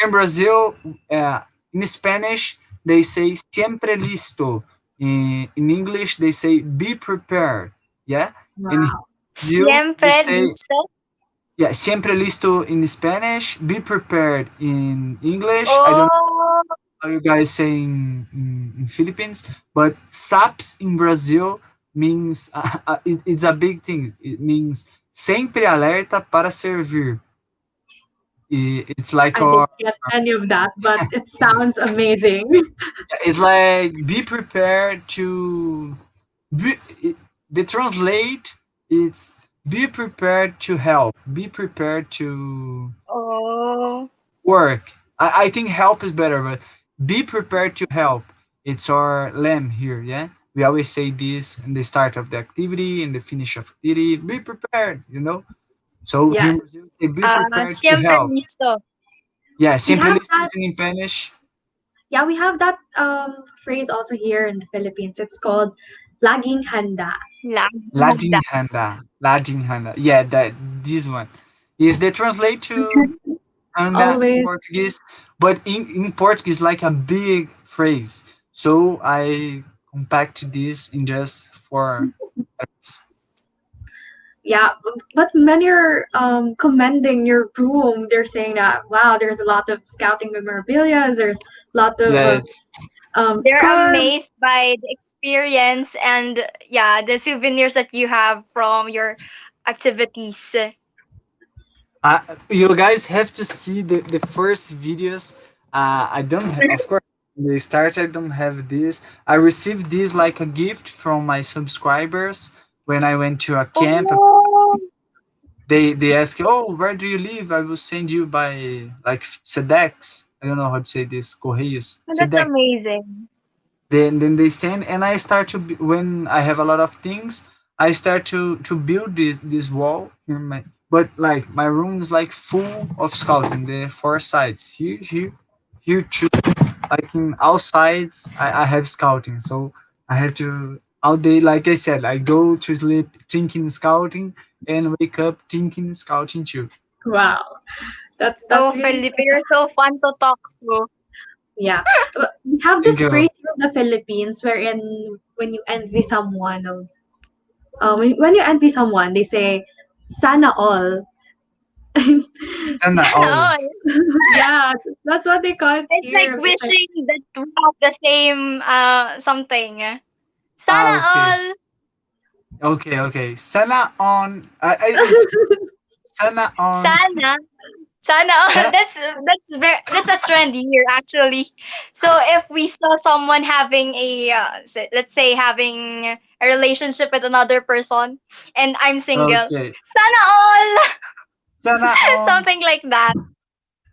In Brazil, in Spanish they say siempre listo. In English they say be prepared. Yeah.
Wow.
In Brazil,
Siempre
they say,
listo.
yeah, siempre listo in Spanish, be prepared in English. I don't know how you guys say in Philippines, but SAPS in Brazil means it's a big thing. It means sempre alerta para servir. It's like
I didn't get any of that, but it sounds amazing.
it's like be prepared to the translate it's be prepared to help, be prepared to work. I think help is better, but be prepared to help. It's our lem here. Yeah, we always say this in the start of the activity and the finish of activity. Be prepared, so
Yeah.
in Brazil, be prepared to help.
listo.
Yeah, siempre
have
listo
that-
is in Spanish.
Yeah, we have that phrase also here in the Philippines. It's called laging handa.
Laging handa. Laging handa. Yeah, this one. Is the translate to handa
Always.
in Portuguese, but in Portuguese like a big phrase. So I compact this in just 4 letters.
Yeah, but many are commending your room. They're saying that, wow, there's a lot of scouting memorabilia. There's a lot of
Yeah, it's
They're
scarves.
amazed by the experience and the souvenirs that you have from your activities.
you guys have to see the first videos. I don't have, of course, the start. I don't have this. I received this like a gift from my subscribers when I went to a camp. They ask, oh, where do you live? I will send you by like Sedex. I don't know how to say this. Correios.
That's
Sedex.
amazing.
Then they send, and I start to when I have a lot of things, I start to build this wall here. But like my room is like full of scouting. The 4 sides here too. Like in all sides, I have scouting. So I have to all day. Like I said, I go to sleep thinking scouting and wake up thinking scouting too.
Wow. That
Oh,
really
Felipe, you're so fun to talk to.
Yeah. We have this
Thank you.
phrase here in the Philippines wherein when you envy someone when you envy someone, they say sana all.
And
Oh,
Yeah, that's what they call it
it's
here.
like wishing that we have the same something. Sana
okay.
all.
Okay. Sana on. It's sana on.
Sana all.
Sa-
That's a trend here actually. So if we saw someone having let's say having a relationship with another person and I'm single,
Okay.
sana all.
Sana on.
Something like that.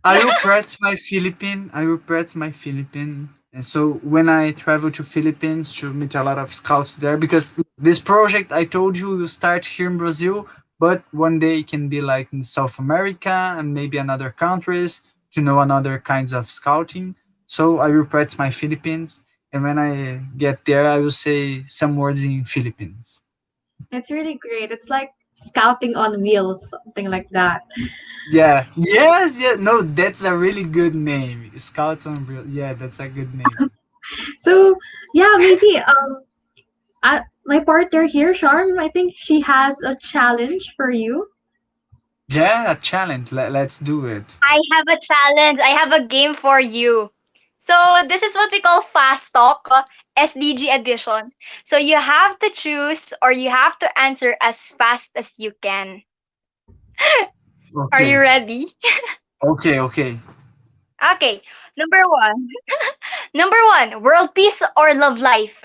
I regret my Philippine. And so when I travel to Philippines to meet a lot of scouts there, because this project I told you will start here in Brazil, but one day it can be like in South America and maybe another countries to know another kinds of scouting. So I regret my Philippines, and when I get there, I will say some words in Philippines.
It's really great. It's like scouting on wheels, something like that.
Yeah. Yes. Yeah. No, that's a really good name. Scouts on Real. Yeah, that's a good name.
So yeah, maybe my partner here, Charm, I think she has a challenge for you.
Yeah, a challenge. Let's do it.
I have a challenge. I have a game for you. So this is what we call Fast Talk, SDG edition. So you have to choose or you have to answer as fast as you can. Are
Okay.
you ready?
Okay.
Okay. Number 1. Number 1, world peace or love life?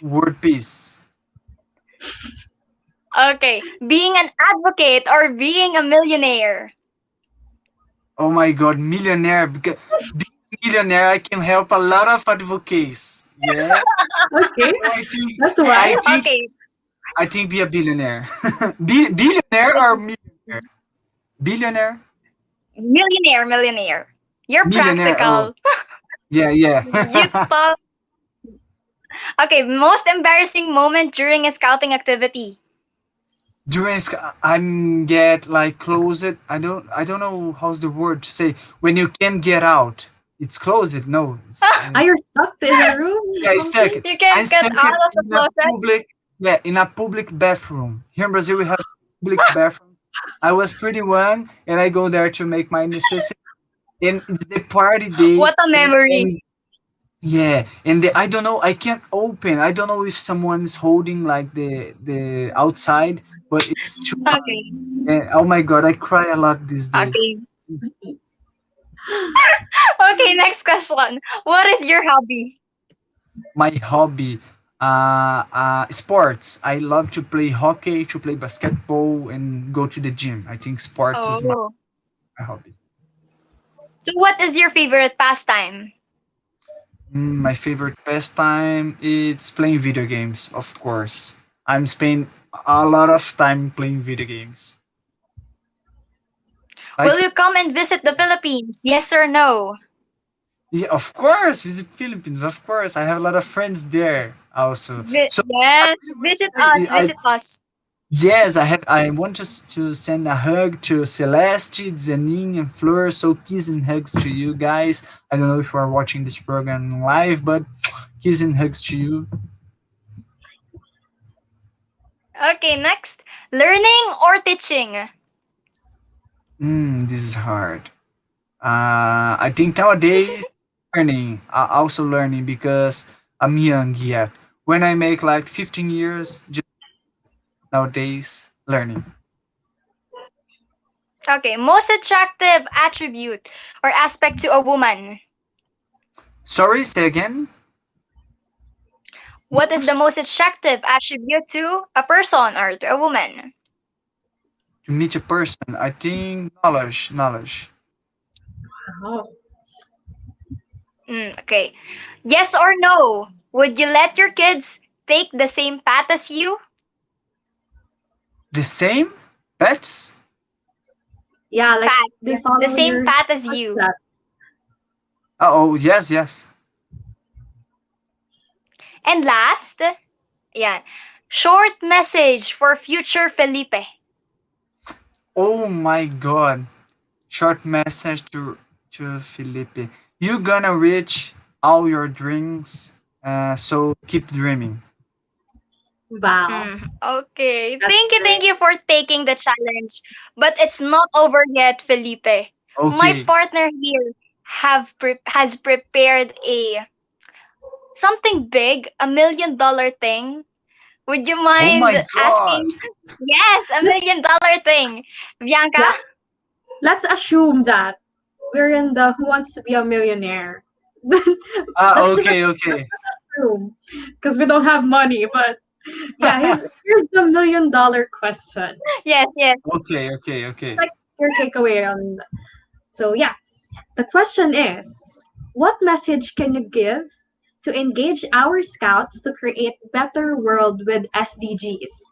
Word peace.
Okay. Being an advocate or being a millionaire?
Oh my God, millionaire. Because being a millionaire, I can help a lot of advocates. Yeah.
Okay.
I think.
That's why.
Okay.
I think be a billionaire. Billionaire or millionaire? Billionaire.
Millionaire. You're
Millionaire,
practical.
Yeah.
You thought. Okay, most embarrassing moment during a scouting activity.
During I'm get like closed. I don't know how's the word to say when you can't get out. It's closed. No. It's,
Are you stuck in a room?
yeah, it's stuck.
You can't
I'm
get
stuck
out of the
in a
closet.
public. Yeah, in a public bathroom. Here in Brazil, we have public bathrooms. I was pretty young, and I go there to make my necessity. And it's the party day.
What a memory.
Yeah, and I don't know. I can't open. I don't know if someone's holding like the outside, but it's too hard.
Okay.
And, oh my god, I cry a lot these days.
Okay. Okay, next question. What is your hobby?
My hobby, sports. I love to play hockey, to play basketball, and go to the gym. I think sports is
Oh.
my hobby.
So what is your favorite pastime?
My favorite pastime is playing video games, of course. I'm spending a lot of time playing video games. Like,
Will you come and visit the Philippines? Yes or no?
yeah, of course, visit Philippines. Of course, I have a lot of friends there also. So
Yes, visit us.
I-
Visit us.
yes, I want to send a hug to Celeste, Zenin, and Fleur. So kiss and hugs to you guys. I don't know if you are watching this program live, but kiss and hugs to you.
Okay, next. Learning or teaching?
This is hard. I think nowadays learning, also learning because I'm young yet. When I make like 15 years, just nowadays learning.
Okay, most attractive attribute or aspect to a woman.
Sorry, say again.
What is the most attractive attribute to a person or to a woman?
To meet a person, I think knowledge.
Okay. Yes or no? Would you let your kids take the same path as you?
The same pets?
Yeah, like
Path.
they follow
The same
your
path as you.
footsteps.
Oh, yes.
And last, yeah, short message for future Felipe.
Oh my god. Short message to Felipe. You're gonna reach all your dreams, so keep dreaming.
Wow.
Okay.
That's
Thank you for taking the challenge. But it's not over yet, Felipe. My
Okay.
partner here has prepared something big, $1 million thing. Would you
Oh
mind
my god.
asking? Yes, $1 million thing. Bianca?
Yeah. Let's assume that we're in the Who Wants to Be a Millionaire.
Okay.
Because we don't have money, but yeah, here's the $1 million question.
Yes.
Okay.
Like your takeaway on. So yeah, the question is, what message can you give to engage our scouts to create better world with SDGs?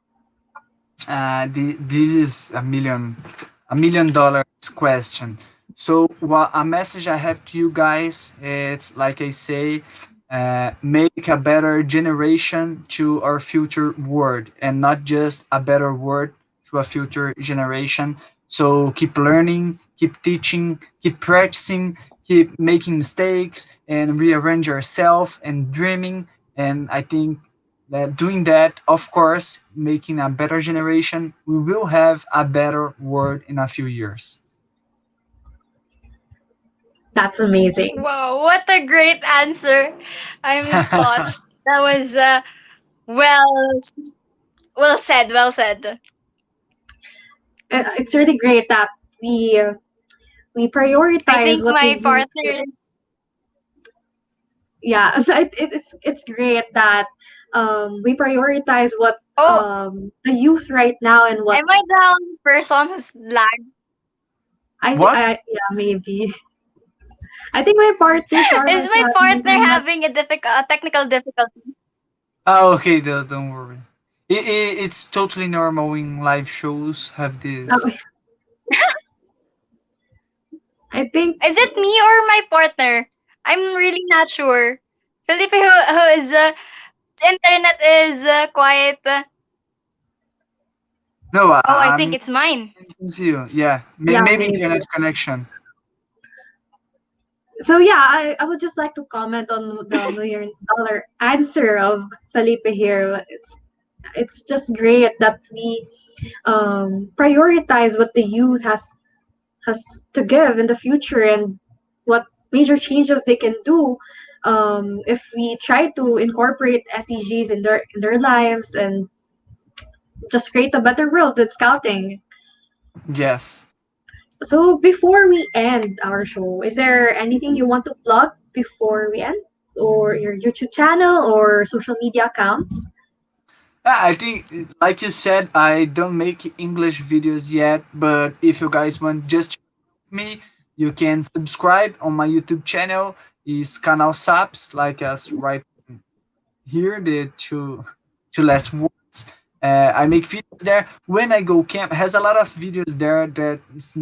This is $1 million question. So what a message I have to you guys, it's like I say, make a better generation to our future world, and not just a better world to a future generation. So keep learning, keep teaching, keep practicing, keep making mistakes, and rearrange yourself and dreaming. And I think that doing that, of course, making a better generation, we will have a better world in a few years.
That's amazing.
Wow, what a great answer. I'm touched. That was well said.
It's really great that we
I
prioritize
think
what
my
we
partner
yeah it's great that we prioritize what the youth right now and what
am I the only person who's lag?
yeah, maybe I think my partner Sharma
Is my partner having a technical difficulty?
Oh, okay, don't worry. It's totally normal when live shows have this.
I think
Is it me or my partner? I'm really not sure. Felipe, who is internet is quiet.
No,
I think it's mine.
It's you. Yeah,
Yeah,
maybe
maybe.
internet connection.
So yeah, I would just like to comment on the $1 million answer of Felipe here. It's just great that we prioritize what the youth has to give in the future and what major changes they can do if we try to incorporate SDGs in their lives and just create a better world with scouting.
Yes.
So before we end our show, is there anything you want to plug before we end? Or your YouTube channel or social media accounts?
I think, like you said, I don't make English videos yet, but if you guys want just me, you can subscribe on my YouTube channel. Is Canal Saps, like us right here, the two last words. I make videos there. When I go camp, has a lot of videos there that is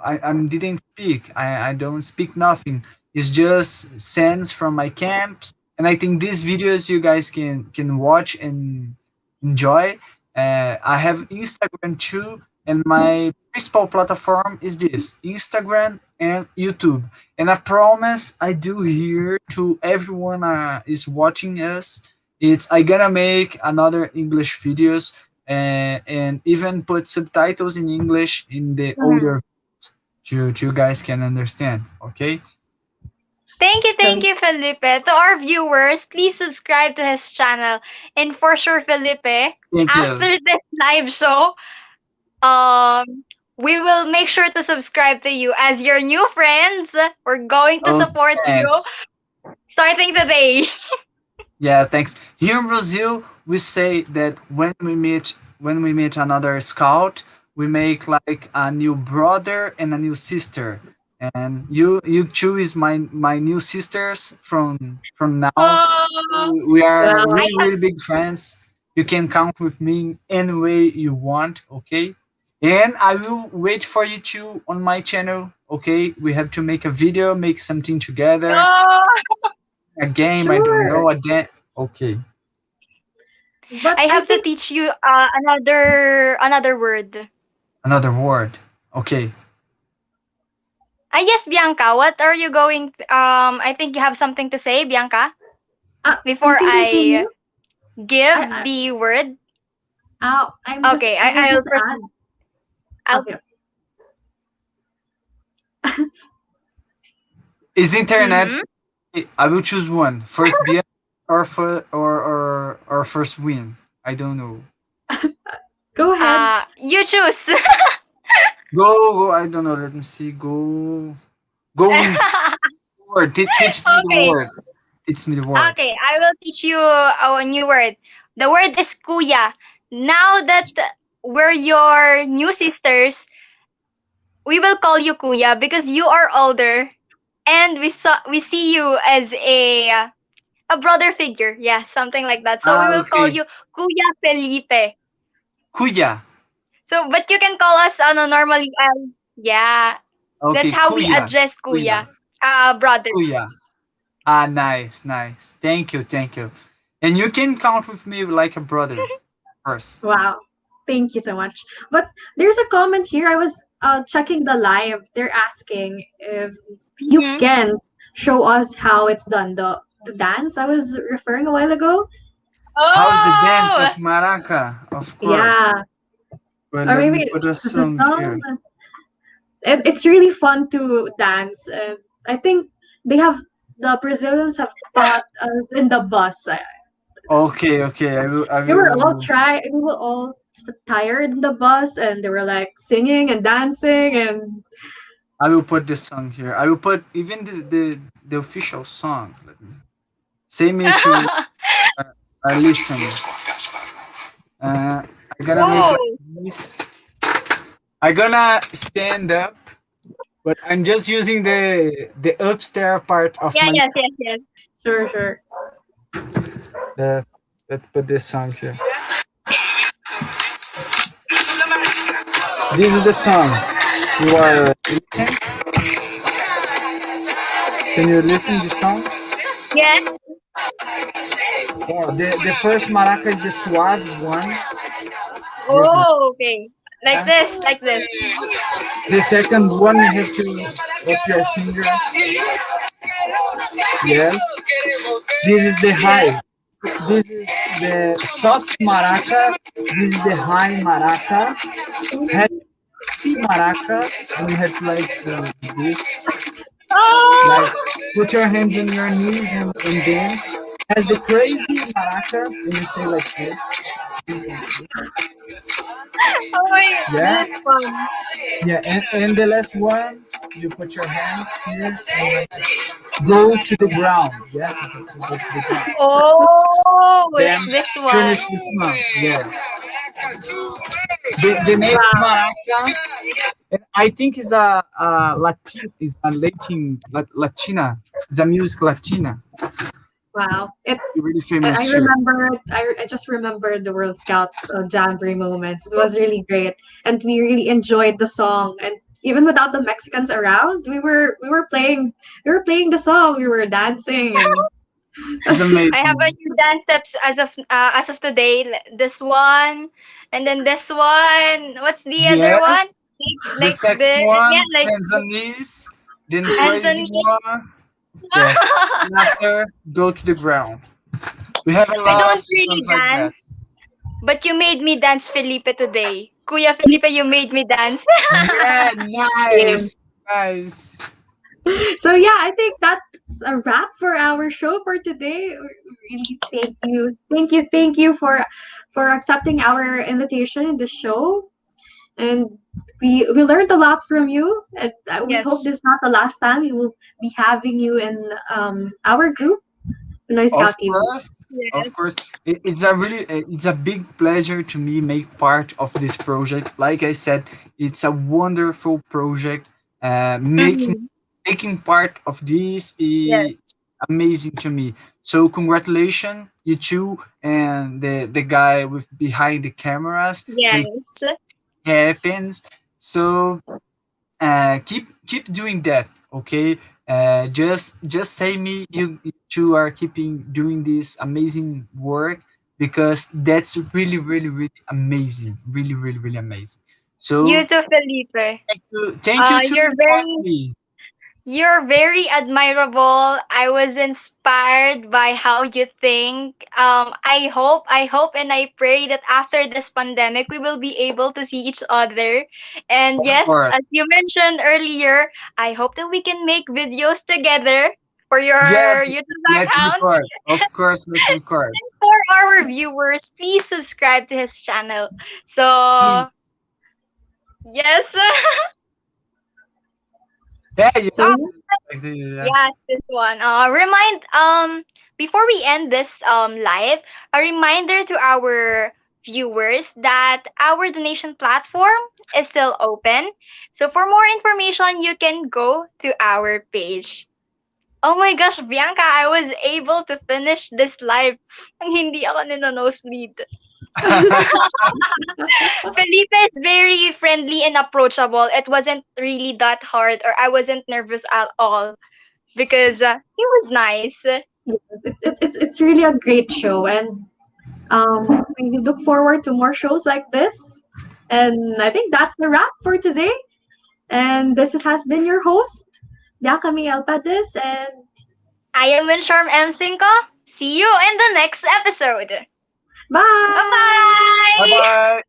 I didn't speak. I don't speak nothing. It's just scenes from my camps, and I think these videos you guys can watch and enjoy. I have Instagram too, and my principal platform is this: Instagram and YouTube. And I promise I do here to everyone is watching us. I gonna make another English videos and even put subtitles in English in the older videos to you guys can understand. Okay.
Thank you, Felipe. To our viewers, please subscribe to his channel. And for sure, Felipe, after this live show, we will make sure to subscribe to you as your new friends. We're going to support you starting today.
Yeah, thanks. Here in Brazil, we say that when we meet another scout, we make like a new brother and a new sister. And you two is my new sisters from now. We are really big friends. You can count with me any way you want, okay? And I will wait for you two on my channel, okay? We have to make a video, make something together. A game, I don't know, a dance. Okay.
But I have to teach you another word.
Another word. Okay.
Yes, Bianca. What are you going? I think you have something to say, Bianca. Before I give the word.
I'm
okay. I'll proceed.
Okay.
Is internet? I will choose one. First Bianca or first win. I don't know.
Go ahead.
You choose.
Go. I don't know. Let me see. Go. Win. Word. Teach me the word. Teach me the word.
Okay, I will teach you a new word. The word is kuya. Now that we're your new sisters, we will call you kuya because you are older, and we see you as a brother figure. Yeah, something like that. So we will call you Kuya Felipe.
Kuya.
So, but you can call us normally. Yeah.
Okay,
that's how
Kuya.
we address Kuya. Brother.
Kuya. Nice. Thank you. And you can count with me like a brother first.
Wow. Thank you so much. But there's a comment here. I was checking the live. They're asking if you can show us how it's done, the dance I was referring a while ago.
How's the dance of Maraca? Of course.
Yeah.
Well,
Or
let me
maybe
put a
it's a
song here.
It's really fun to dance. I think the Brazilians have taught us in the bus.
Okay. I will.
We were all tired in the bus, and they were like singing and dancing, and
I will put this song here. I will put even the official song. Same if you are listening. I gotta make like this. I gonna stand up, but I'm just using the upstairs part of my.
Yes.
Sure.
Let's put this song here. This is the song. You are listening? Can you listen to the song?
Yes.
Oh, the first maraca is the suave one.
Oh, okay. Like this.
The second one you have to up your fingers. Yes. This is the high. This is the soft maraca. This is the high maraca. C maraca. And you have like this. Like, put your hands on your knees and dance. As the crazy maraca, and you say like this.
Oh my god,
Yeah.
this is fun.
Yeah, and the last one, you put your hands here and go to the ground. Yeah, to the ground.
Oh,
Then
it's this one.
finish this one. Yeah. The next maraca, I think is a Latin, is a Latina. It's a music Latina.
Wow.
Really famous.
I remember, I just remembered the World Scout Jamboree moments. It was really great. And we really enjoyed the song. And even without the Mexicans around, we were playing the song, we were dancing, and
it's amazing.
I have a new dance steps as of today. This one, and then this one. What's the other one?
The second
this.
one,
Yeah, like
hands on knees. Then
hands on
crazy
knees.
one. Yeah. And after, go to the ground. We have a
I
lot
don't
of
really
songs like that.
dance, but you made me dance, Felipe, today. Kuya Felipe, you made me dance.
Yeah, nice, nice.
So yeah, I think that's a wrap for our show for today. Really, thank you for accepting our invitation in the show, and we learned a lot from you. And we
Yes.
hope this is not the last time we will be having you in our group, Noise Scout TV.
Of course, it's a big pleasure to me make part of this project. Like I said, it's a wonderful project. Making part of this is amazing to me. So congratulations, you two, and the guy with behind the cameras.
Yes.
It happens. So keep doing that, okay? Just say me you two are keeping doing this amazing work, because that's really amazing, really amazing. So
You too, Felipe.
thank you to
You're very, you're very admirable. I was inspired by how you think. I hope, and I pray that after this pandemic, we will be able to see each other. And
Of
yes,
course.
as you mentioned earlier, I hope that we can make videos together for your
Yes,
YouTube
let's
account.
record. Of course, let's record.
For our viewers, please subscribe to his channel. So, yes.
Yeah, you
So,
yeah.
yes, this one. Before we end this live, a reminder to our viewers that our donation platform is still open. So for more information, you can go to our page. Oh my gosh, Bianca, I was able to finish this live nang hindi ako nino-nosebleed. Felipe is very friendly and approachable. It wasn't really that hard, or I wasn't nervous at all because he was nice.
It's really a great show, and we look forward to more shows like this. And I think that's a wrap for today. And has been your host, Bianca Miguel Padis, and
I am Winsharm M. See you in the next episode.
Bye!
Bye-bye!
Bye-bye!